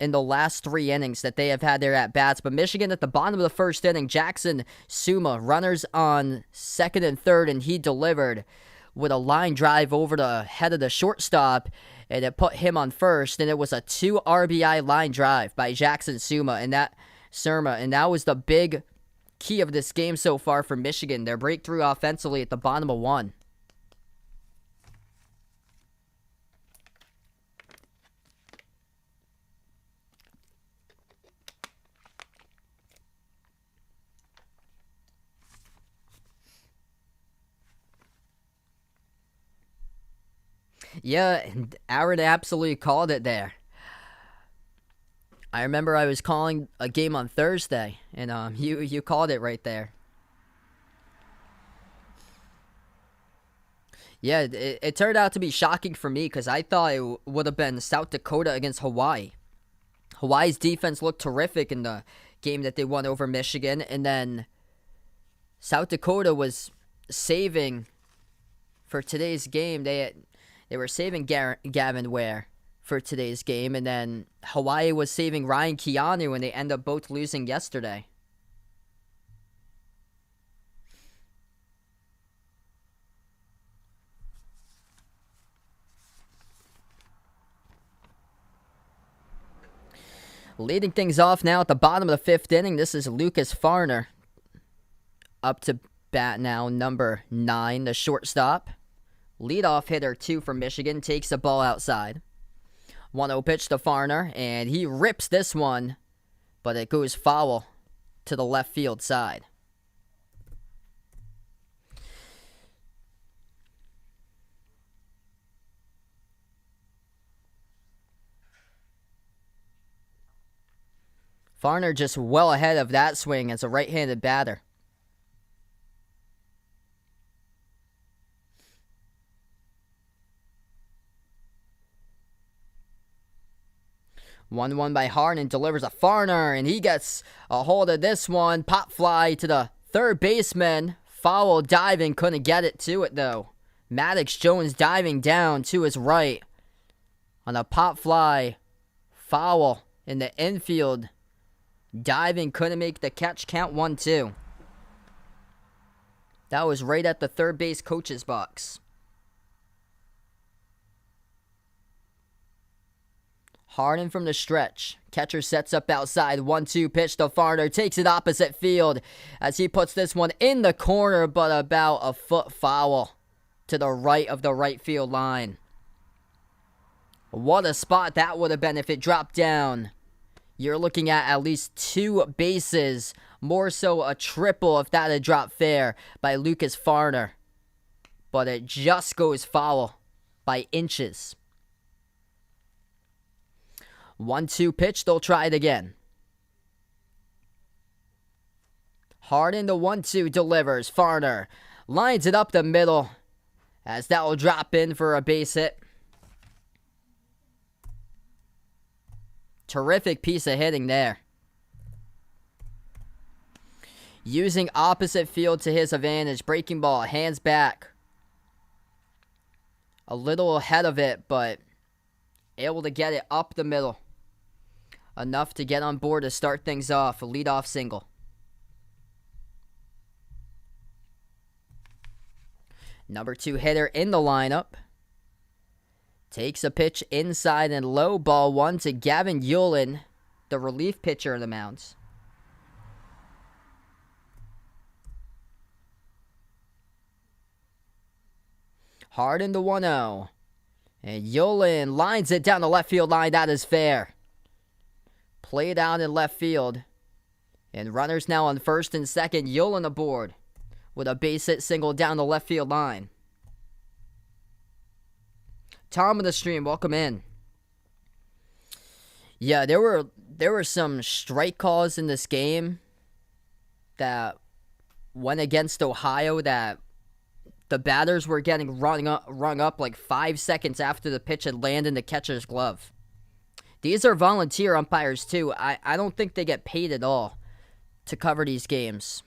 in the last 3 innings that they have had their at-bats. But Michigan at the bottom of the first inning, Jackson Suma, runners on second and third, and he delivered with a line drive over the head of the shortstop, and it put him on first. And it was a 2 RBI line drive by Jackson Suma, and that was the big key of this game so far for Michigan. Their breakthrough offensively at the bottom of 1. Yeah, Aaron absolutely called it there. I remember I was calling a game on Thursday, and you called it right there. Yeah, it turned out to be shocking for me because I thought it would have been South Dakota against Hawaii. Hawaii's defense looked terrific in the game that they won over Michigan, and then South Dakota was saving for today's game. They were saving Gavin Ware for today's game, and then Hawaii was saving Ryan Keanu, and they end up both losing yesterday. Leading things off now at the bottom of the 5th inning, this is Lucas Farner up to bat now, number 9, the shortstop. Leadoff hitter, 2 for Michigan, takes the ball outside. 1-0 pitch to Farner, and he rips this one, but it goes foul to the left field side. Farner just well ahead of that swing as a right-handed batter. One by Harden, delivers a Farner, and he gets a hold of this one. Pop fly to the third baseman. Foul diving, couldn't get it to it though. Maddox Jones diving down to his right on a pop fly. Foul in the infield. Diving, couldn't make the catch, count 1-2. That was right at the third base coach's box. Harden from the stretch. Catcher sets up outside. 1-2 pitch to Farner. Takes it opposite field as he puts this one in the corner, but about a foot foul to the right of the right field line. What a spot that would have been if it dropped down. You're looking at least 2 bases. More so a triple if that had dropped fair by Lucas Farner. But it just goes foul by inches. 1-2 pitch, they'll try it again. Harden, the 1-2 delivers. Farner lines it up the middle as that will drop in for a base hit. Terrific piece of hitting there. Using opposite field to his advantage. Breaking ball, hands back. A little ahead of it, but able to get it up the middle. Enough to get on board to start things off. A leadoff single. Number 2 hitter in the lineup. Takes a pitch inside and low, ball 1 to Gavin Yulin, the relief pitcher of the mounds. Hard in the 1-0. And Yulin lines it down the left field line. That is fair. Played out in left field. And runners now on first and second. Yulin aboard with a base hit single down the left field line. Tom of the stream, welcome in. Yeah, there were some strike calls in this game that went against Ohio that the batters were getting rung up like 5 seconds after the pitch had landed in the catcher's glove. These are volunteer umpires too. I don't think they get paid at all to cover these games.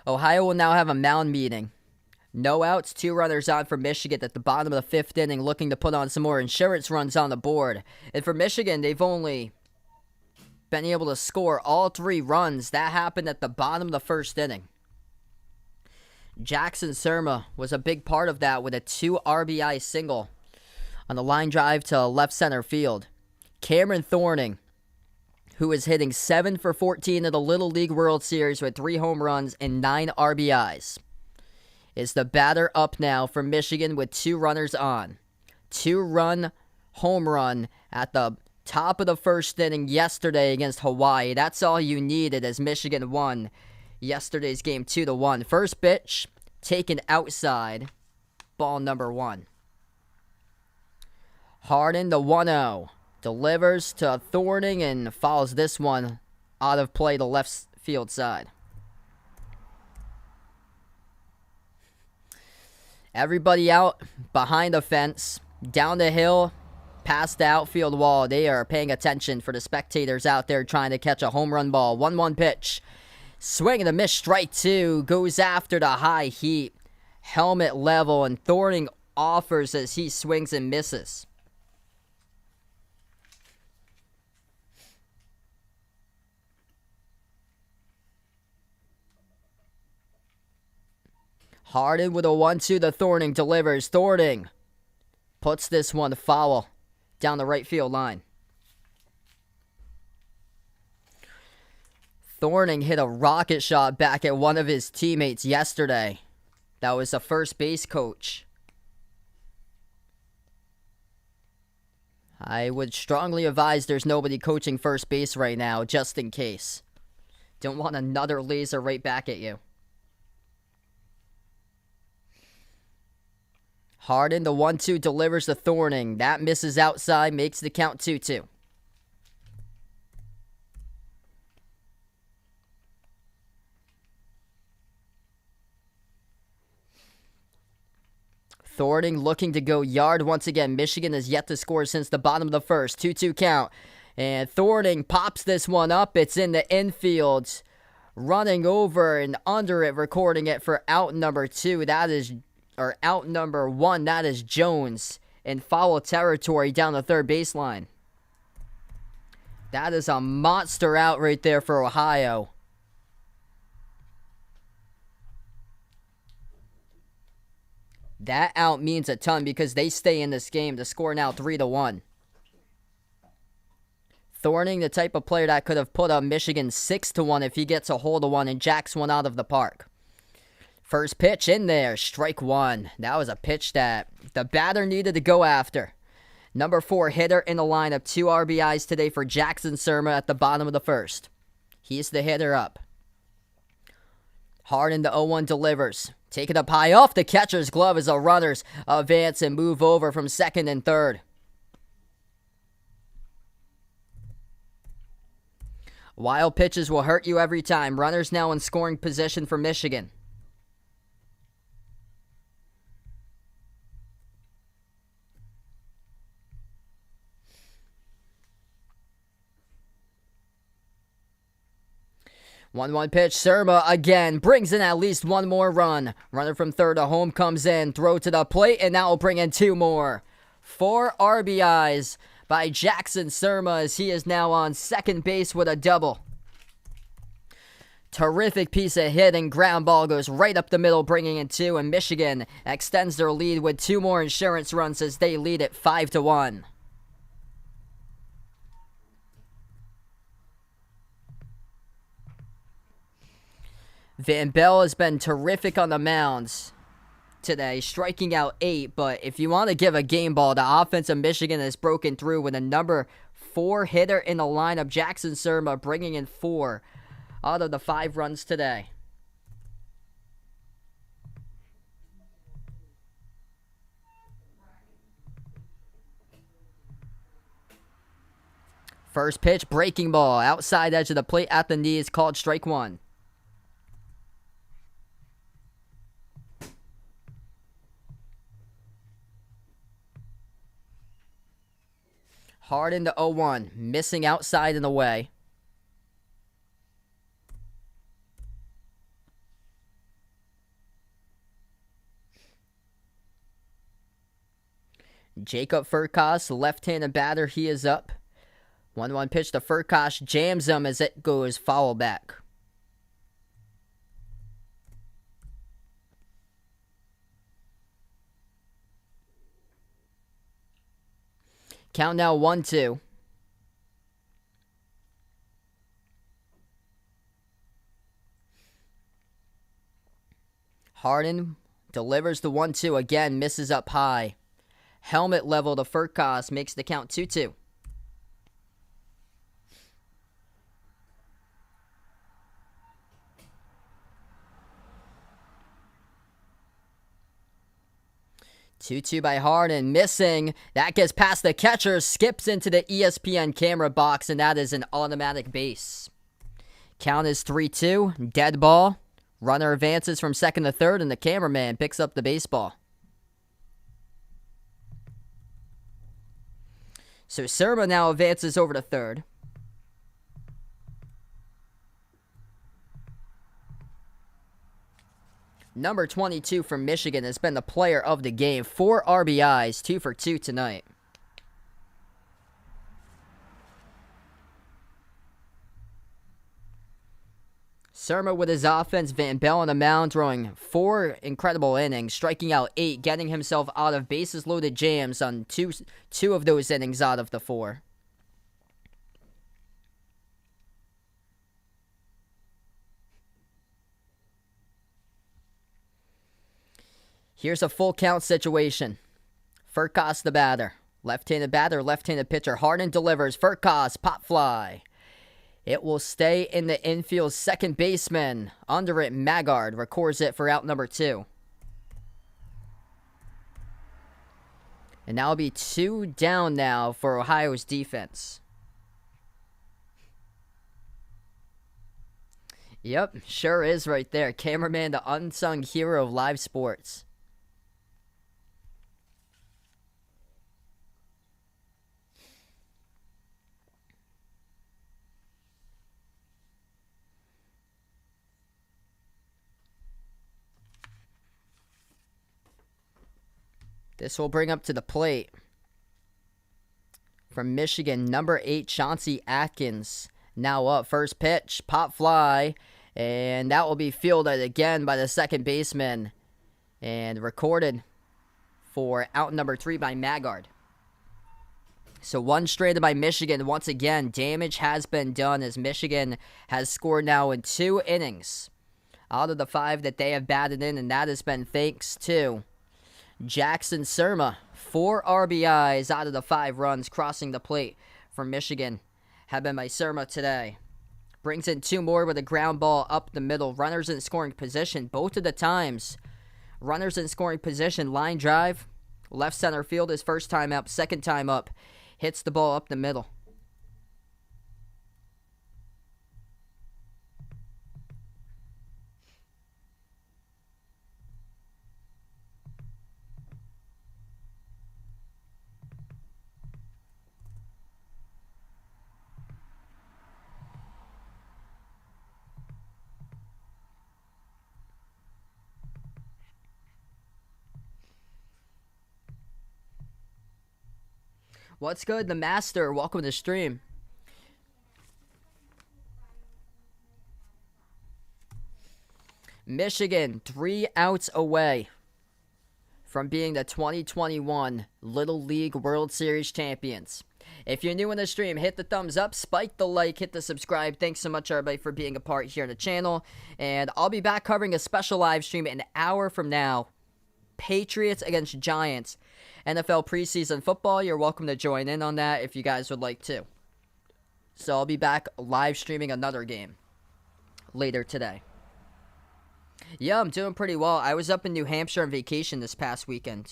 Ohio will now have a mound meeting. No outs, 2 runners on for Michigan at the bottom of the 5th inning, looking to put on some more insurance runs on the board. And for Michigan, they've only been able to score all 3 runs. That happened at the bottom of the 1st inning. Jackson Surma was a big part of that with a 2 RBI single on the line drive to left center field. Cameron Thorning, who is hitting 7 for 14 in the Little League World Series with 3 home runs and 9 RBIs, is the batter up now for Michigan with 2 runners on. 2-run home run at the top of the 1st inning yesterday against Hawaii. That's all you needed as Michigan won yesterday's game 2-1. First pitch taken outside, ball number 1. Harden the 1-0. Delivers to Thorning and fouls this one out of play to left field side. Everybody out behind the fence, down the hill, past the outfield wall. They are paying attention for the spectators out there trying to catch a home run ball. 1-1 pitch. Swing and a miss, strike 2. Goes after the high heat. Helmet level, and Thorning offers as he swings and misses. Harden with a 1-2 to Thorning. Delivers. Thorning puts this one foul down the right field line. Thorning hit a rocket shot back at one of his teammates yesterday. That was a first base coach. I would strongly advise there's nobody coaching first base right now, just in case. Don't want another laser right back at you. Harden, the 1-2, delivers to Thorning. That misses outside, makes the count 2-2. Thorning looking to go yard once again. Michigan has yet to score since the bottom of the 1st. 2-2 count. And Thorning pops this one up. It's in the infield. Running over and under it, recording it for out number 2. Out number 1, that is Jones in foul territory down the third baseline. That is a monster out right there for Ohio. That out means a ton because they stay in this game. The score now 3-1. Thorning, the type of player that could have put up Michigan 6-1 if he gets a hold of one and jacks one out of the park. First pitch in there, strike 1. That was a pitch that the batter needed to go after. Number 4 hitter in the lineup, 2 RBIs today for Jackson Surma at the bottom of the 1st. He's the hitter up. Harden, the 0-1, delivers. Take it up high off the catcher's glove as the runners advance and move over from second and third. Wild pitches will hurt you every time. Runners now in scoring position for Michigan. 1-1 pitch. Surma again brings in at least one more run. Runner from third to home comes in. Throw to the plate, and that will bring in 2 more. 4 RBIs by Jackson Surma as he is now on second base with a double. Terrific piece of hitting. Ground ball goes right up the middle, bringing in 2, and Michigan extends their lead with 2 more insurance runs as they lead it 5-1. Van Bell has been terrific on the mounds today, striking out 8, but if you want to give a game ball, the offense of Michigan has broken through with a number 4 hitter in the lineup, Jackson Surma, bringing in 4 out of the 5 runs today. First pitch, breaking ball, outside edge of the plate at the knees, called strike 1. Hard into 0-1, missing outside and away. Jacob Furcos, left-handed batter, he is up. 1-1 pitch to Furcos, jams him as it goes foul back. Count now 1-2. Harden delivers the 1-2 again, misses up high. Helmet level to Furcos, makes the count 2-2. Two by Harden, missing. That gets past the catcher, skips into the ESPN camera box, and that is an automatic base. Count is 3-2, dead ball. Runner advances from second to third, and the cameraman picks up the baseball. So Surma now advances over to third. Number 22 from Michigan has been the player of the game. 4 RBIs, 2 for 2 tonight. Surma with his offense, Van Bell on the mound, throwing 4 incredible innings, striking out 8, getting himself out of bases-loaded jams on two of those innings out of the 4. Here's a full count situation. Furcos the batter. Left-handed batter, left-handed pitcher. Harden delivers. Furcos, pop fly. It will stay in the infield. Second baseman. Under it, Maggard records it for out number 2. And that'll be 2 down now for Ohio's defense. Yep, sure is right there. Cameraman, the unsung hero of live sports. This will bring up to the plate from Michigan, number 8, Chauncey Atkins. Now up, first pitch, pop fly, and that will be fielded again by the second baseman and recorded for out number 3 by Maggard. So 1 stranded by Michigan. Once again, damage has been done as Michigan has scored now in 2 innings out of the 5 that they have batted in, and that has been thanks to Jackson Surma. 4 RBIs out of the 5 runs crossing the plate for Michigan have been by Surma today. Brings in 2 more with a ground ball up the middle. Runners in scoring position both of the times. Runners in scoring position, line drive. Left center field his first time up, second time up. Hits the ball up the middle. What's good, the Master? Welcome to the stream. Michigan, 3 outs away from being the 2021 Little League World Series champions. If you're new in the stream, hit the thumbs up, spike the like, hit the subscribe. Thanks so much, everybody, for being a part here on the channel. And I'll be back covering a special live stream an hour from now. Patriots against Giants. NFL preseason football. You're welcome to join in on that if you guys would like to. So I'll be back live streaming another game later today. Yeah, I'm doing pretty well. I was up in New Hampshire on vacation this past weekend.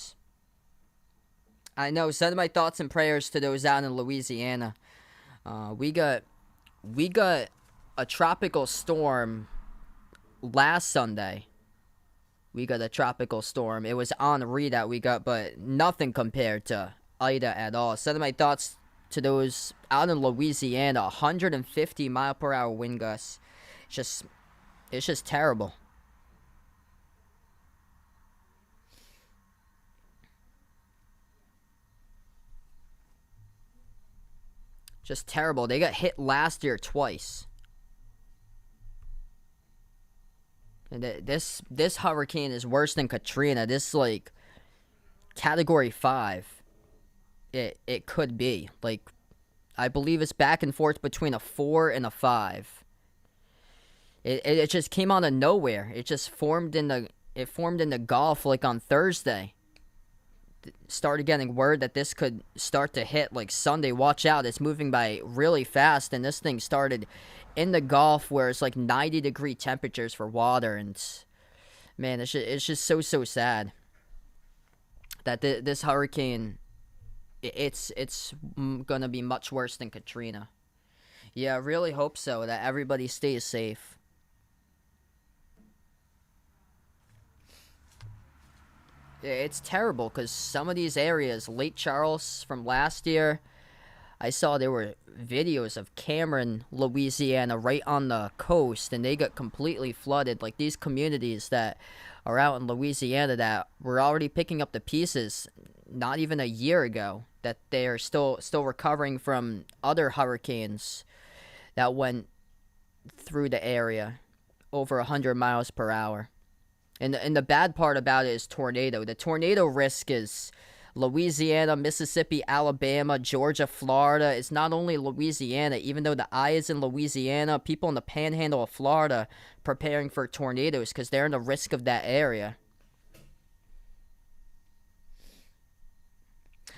I know. Send my thoughts and prayers to those out in Louisiana. We got a tropical storm last Sunday. We got a tropical storm. It was Henri that we got, but nothing compared to Ida at all. Send my thoughts to those out in Louisiana. 150 mile per hour wind gusts. It's just terrible. Just terrible. They got hit last year twice. And this hurricane is worse than Katrina. This, like, Category 5. It could be. Like, I believe it's back and forth between a 4 and a 5. It just came out of nowhere. It just formed in the Gulf, like, on Thursday. Started getting word that this could start to hit like Sunday. Watch out, it's moving by really fast, and this thing started in the Gulf where it's like 90-degree temperatures for water, and man, it's just so sad that this hurricane, it's gonna be much worse than Katrina. Yeah, I really hope so, that everybody stays safe. It's terrible because some of these areas, Lake Charles from last year, I saw there were videos of Cameron, Louisiana, right on the coast, and they got completely flooded. Like these communities that are out in Louisiana that were already picking up the pieces not even a year ago, that they're still recovering from other hurricanes that went through the area over 100 miles per hour. And the bad part about it is tornado. The tornado risk is Louisiana, Mississippi, Alabama, Georgia, Florida. It's not only Louisiana. Even though the eye is in Louisiana, people in the panhandle of Florida preparing for tornadoes because they're in the risk of that area.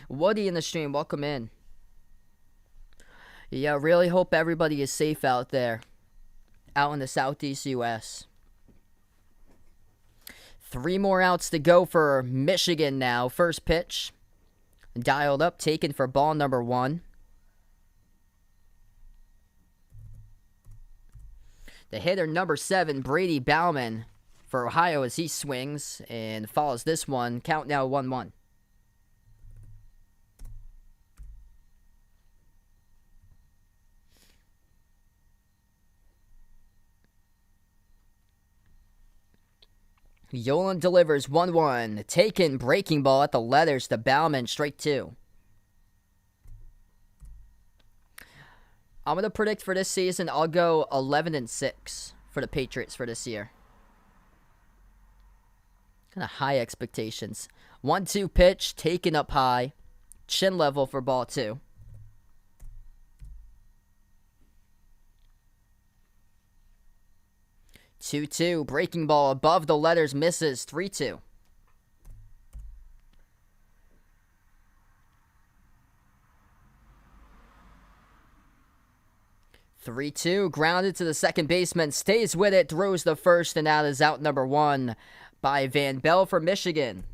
Woody in the stream, welcome in. Yeah, really hope everybody is safe out there, out in the southeast U.S. 3 more outs to go for Michigan now. First pitch. Dialed up, taken for ball number 1. The hitter number 7, Brady Bauman for Ohio as he swings and follows this one. Count now 1-1. Yolan delivers 1-1. Taken, breaking ball at the letters to Bauman, strike 2. I'm going to predict for this season, I'll go 11-6 for the Patriots for this year. Kind of high expectations. 1-2 pitch, taken up high. Chin level for ball 2. Two, breaking ball above the letters, misses, 3-2. 3-2, grounded to the second baseman, stays with it, throws the first, and that is out number 1 by Van Bell for Michigan.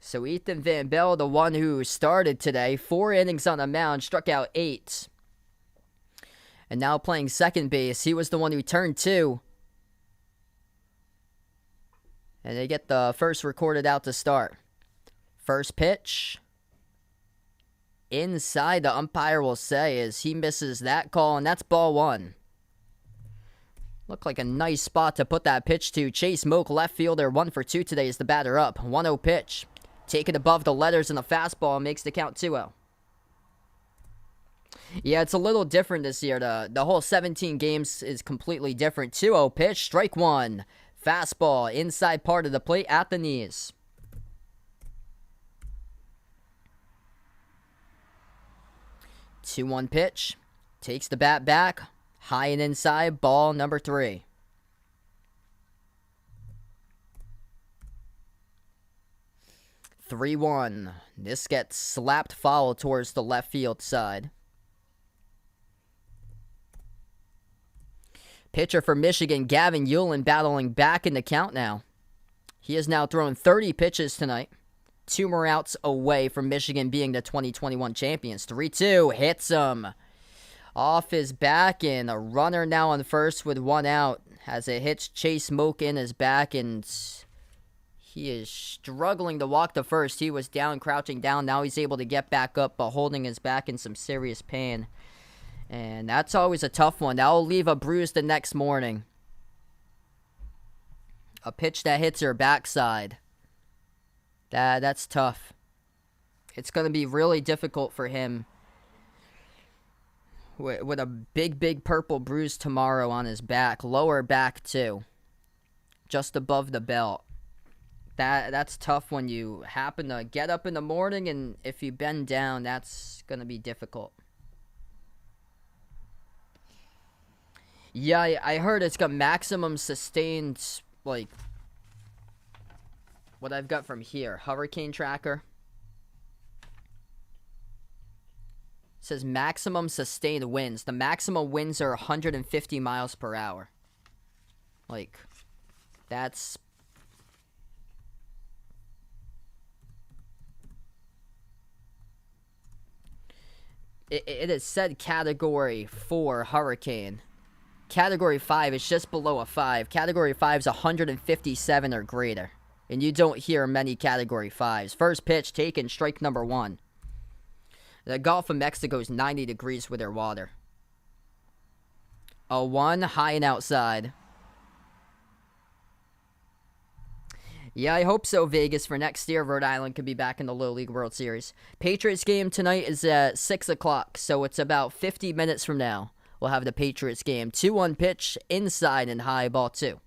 So Ethan Van Bell, the one who started today, 4 innings on the mound, struck out 8. And now playing second base, he was the one who turned 2. And they get the first recorded out to start. First pitch. Inside, the umpire will say, as he misses that call, and that's ball 1. Looked like a nice spot to put that pitch to. Chase Moak, left fielder, 1 for 2 today is the batter up. 1-0 pitch. Taken above the letters in the fastball, makes the count 2-0. Yeah, it's a little different this year. The whole 17 games is completely different. 2-0 pitch, strike 1. Fastball, inside part of the plate at the knees. Two 1 pitch. Takes the bat back. High and inside, ball number 3. Three 1. This gets slapped foul towards the left field side. Pitcher for Michigan, Gavin Hewlin, battling back in the count now. He has now thrown 30 pitches tonight. 2 more outs away from Michigan being the 2021 champions. 3-2, hits him off his back, and a runner now on first with 1 out as it hits Chase Moak in his back, and he is struggling to walk to first. He was down, crouching down. Now he's able to get back up, but holding his back in some serious pain. And that's always a tough one. That'll leave a bruise the next morning. A pitch that hits your backside. That's tough. It's going to be really difficult for him with a big purple bruise tomorrow on his back. Lower back, too. Just above the belt. That's tough when you happen to get up in the morning, and if you bend down, that's going to be difficult. Yeah, I heard it's got maximum sustained, like, what I've got from here. Hurricane tracker. It says maximum sustained winds. The maximum winds are 150 miles per hour. Like, that's... It is said Category 4 hurricane. Category 5 is just below a 5. Category 5 is 157 or greater. And you don't hear many Category 5s. First pitch taken, strike number 1. The Gulf of Mexico is 90 degrees with their water. A 1, high and outside. Yeah, I hope so, Vegas. For next year, Rhode Island could be back in the Little League World Series. Patriots game tonight is at 6 o'clock, so it's about 50 minutes from now. We'll have the Patriots game. 2-1 pitch, inside and high, ball 2.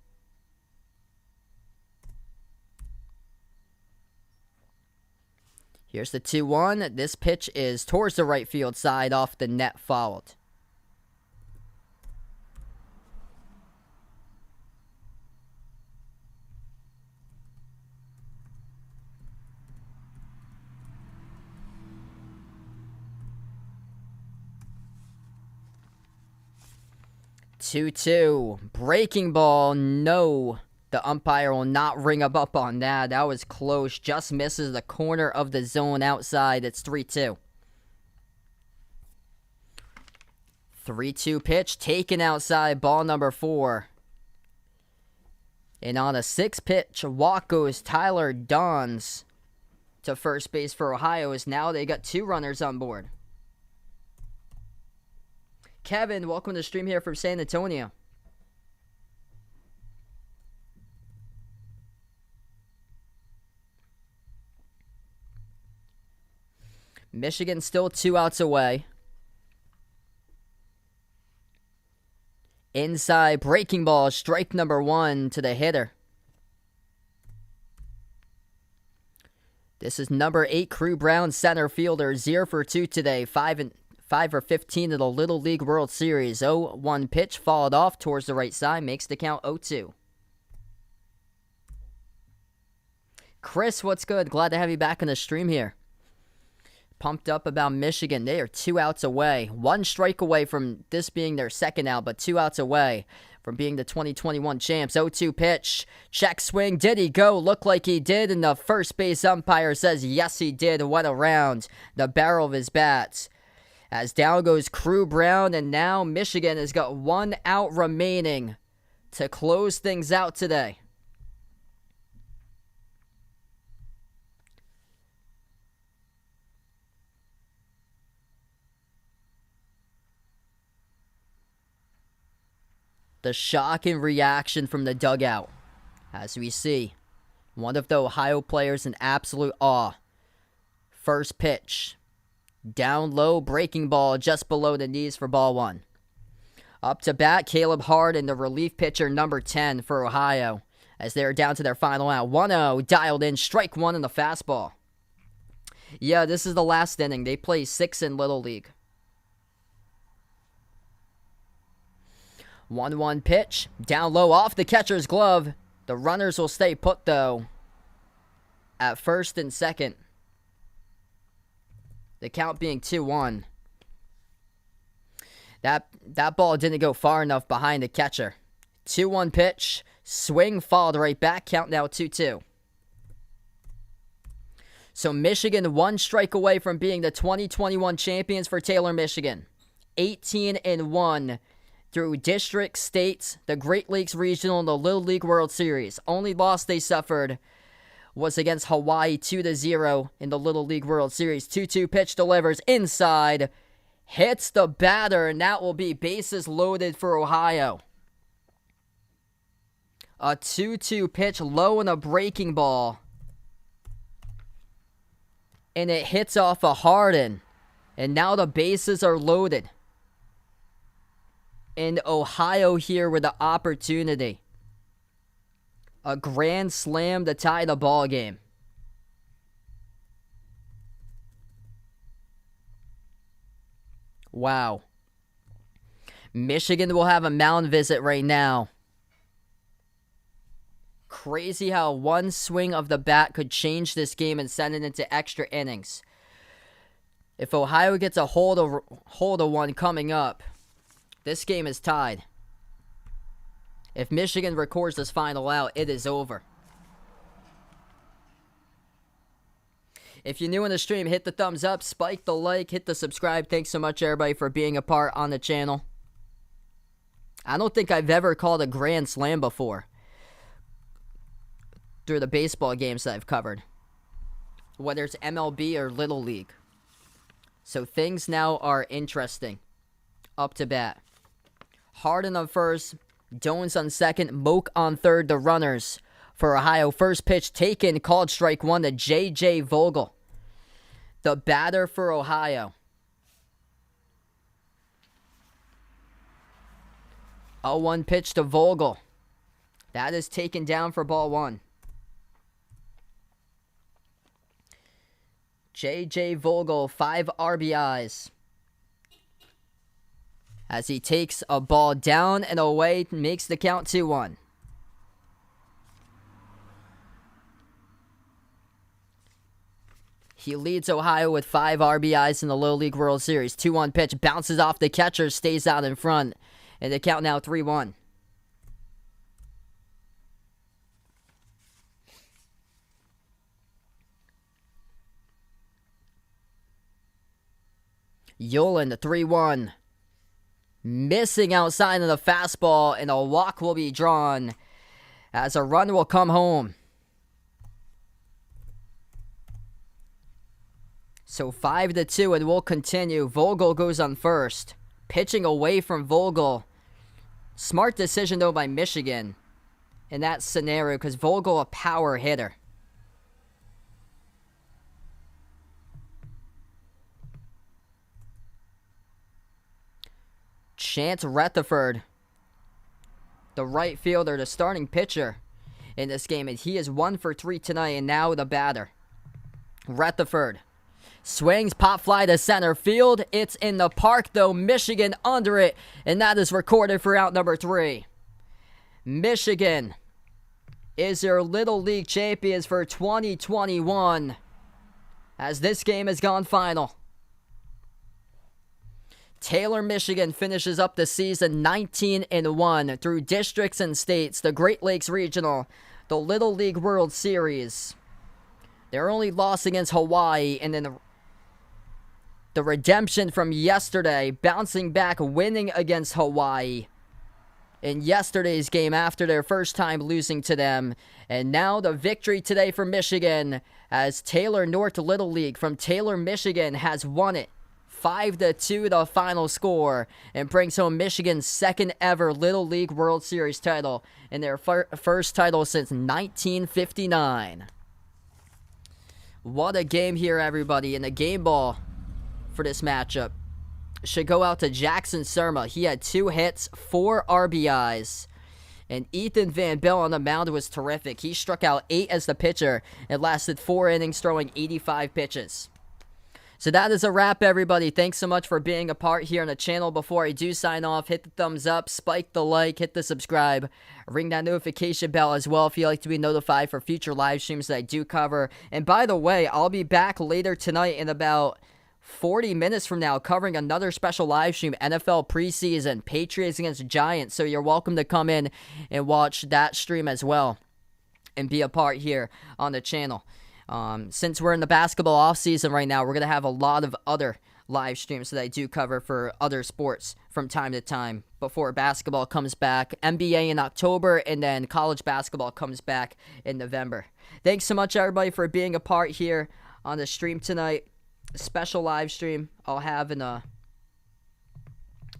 Here's the 2-1. This pitch is towards the right field side, off the net, fouled. Two. Breaking ball, no. The umpire will not ring him up on that. That was close. Just misses the corner of the zone outside. It's 3-2. 3-2 pitch taken outside. Ball number 4. And on a 6-pitch walk goes Tyler Dons to first base for Ohio, as now they got 2 runners on board. Kevin, welcome to the stream here from San Antonio. Michigan still 2 outs away. Inside, breaking ball, strike number 1 to the hitter. This is number 8, Crew Brown, center fielder, 0 for 2 today, 5 for 15 of the Little League World Series. 0-1 pitch, followed off towards the right side, makes the count 0-2. Chris, what's good? Glad to have you back on the stream here. Pumped up about Michigan. They are 2 outs away. 1 strike away from this being their second out, but 2 outs away from being the 2021 champs. 0-2 pitch. Check swing. Did he go? Looked like he did, and the first base umpire says yes, he did. Went around the barrel of his bat. As down goes Crew Brown, and now Michigan has got 1 out remaining to close things out today. The shock and reaction from the dugout as we see one of the Ohio players in absolute awe. First pitch. Down low, breaking ball just below the knees for ball one. Up to bat, Caleb Harden, the relief pitcher, number 10 for Ohio, as they're down to their final out. 1-0, dialed in, strike one in the fastball. Yeah, this is the last inning. They play 6 in Little League. 1-1 pitch, down low off the catcher's glove. The runners will stay put, though, at first and second. The count being 2-1. That ball didn't go far enough behind the catcher. 2-1 pitch, swing followed right back, count now 2-2. So Michigan 1 strike away from being the 2021 champions for Taylor, Michigan. 18-1 through district, states, the Great Lakes Regional, and the Little League World Series. Only loss they suffered was against Hawaii 2-0 in the Little League World Series. 2-2 pitch delivers inside, hits the batter, and that will be bases loaded for Ohio. A 2-2 pitch low and a breaking ball. And it hits off a Harden. And now the bases are loaded. And Ohio here with the opportunity. A grand slam to tie the ball game. Wow. Michigan will have a mound visit right now. Crazy how one swing of the bat could change this game and send it into extra innings. If Ohio gets a hold of one coming up, this game is tied. If Michigan records this final out, it is over. If you're new in the stream, hit the thumbs up, spike the like, hit the subscribe. Thanks so much, everybody, for being a part on the channel. I don't think I've ever called a grand slam before through the baseball games that I've covered, whether it's MLB or Little League. So things now are interesting. Up to bat. Harden on first, Dones on second, Moak on third, the runners for Ohio. First pitch taken, called strike one to J.J. Vogel, the batter for Ohio. 0-1 pitch to Vogel. That is taken down for ball one. J.J. Vogel, 5 RBIs. As he takes a ball down and away, makes the count 2-1. He leads Ohio with 5 RBIs in the Little League World Series. 2-1 pitch, bounces off the catcher, stays out in front. And the count now 3-1. Yolen, 3-1. Missing outside of the fastball, and a walk will be drawn as a run will come home. So 5-2, and we'll continue. Vogel goes on first. Pitching away from Vogel. Smart decision, though, by Michigan in that scenario, because Vogel, a power hitter. Chance Retherford, the right fielder, the starting pitcher in this game, and he is 1 for 3 tonight, and now the batter. Retherford swings, pop fly to center field. It's in the park, though. Michigan under it, and that is recorded for out number 3. Michigan is your Little League champions for 2021, as this game has gone final. Taylor, Michigan finishes up the season 19-1 through districts and states, the Great Lakes Regional, the Little League World Series. Their only loss against Hawaii, and then the redemption from yesterday, bouncing back, winning against Hawaii in yesterday's game after their first time losing to them. And now the victory today for Michigan, as Taylor North Little League from Taylor, Michigan has won it 5-2 the final score, and brings home Michigan's second ever Little League World Series title and their first title since 1959. What a game here, everybody, and the game ball for this matchup should go out to Jackson Surma. He had 2 hits, 4 RBIs. And Ethan Van Bill on the mound was terrific. He struck out 8 as the pitcher. It lasted 4 innings, throwing 85 pitches. So that is a wrap, everybody. Thanks so much for being a part here on the channel. Before I do sign off, hit the thumbs up, spike the like, hit the subscribe, ring that notification bell as well if you'd like to be notified for future live streams that I do cover. And by the way, I'll be back later tonight in about 40 minutes from now, covering another special live stream, NFL preseason, Patriots against Giants. So you're welcome to come in and watch that stream as well and be a part here on the channel. Since we're in the basketball off season right now, we're going to have a lot of other live streams that I do cover for other sports from time to time before basketball comes back. NBA in October, and then college basketball comes back in November. Thanks so much, everybody, for being a part here on the stream tonight. Special live stream I'll have in a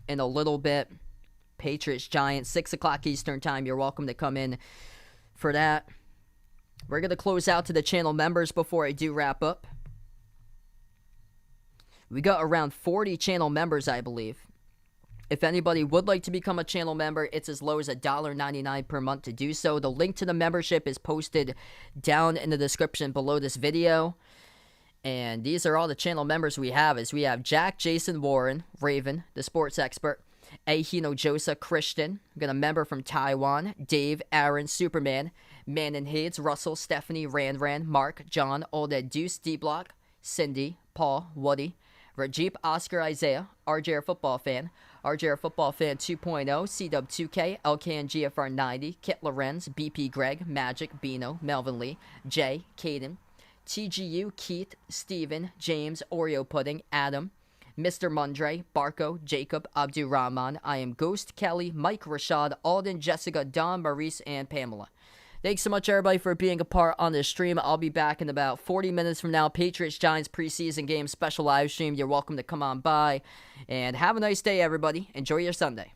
little bit. Patriots Giants, 6 o'clock Eastern time. You're welcome to come in for that. We're going to close out to the channel members before I do wrap up. We got around 40 channel members, I believe. If anybody would like to become a channel member, it's as low as $1.99 per month to do so. The link to the membership is posted down in the description below this video. And these are all the channel members we have. We have Jack Jason Warren, Raven, the sports expert. Ahino Josa Christian, got a member from Taiwan. Dave, Aaron, Superman, Man and Hades, Russell, Stephanie, Ran, Mark, John, Olded Deuce, D-Block, Cindy, Paul, Woody, Rajip, Oscar, Isaiah, RJR Football Fan, RJR Football Fan 2.0, CW2K, LKN GFR 90, Kit Lorenz, BP Greg, Magic, Bino, Melvin Lee, Jay, Caden, TGU, Keith, Steven, James, Oreo Pudding, Adam, Mr. Mundre, Barco, Jacob, Abdurrahman, I am Ghost, Kelly, Mike, Rashad, Alden, Jessica, Don, Maurice, and Pamela. Thanks so much, everybody, for being a part on this stream. I'll be back in about 40 minutes from now. Patriots Giants preseason game special live stream. You're welcome to come on by. And have a nice day, everybody. Enjoy your Sunday.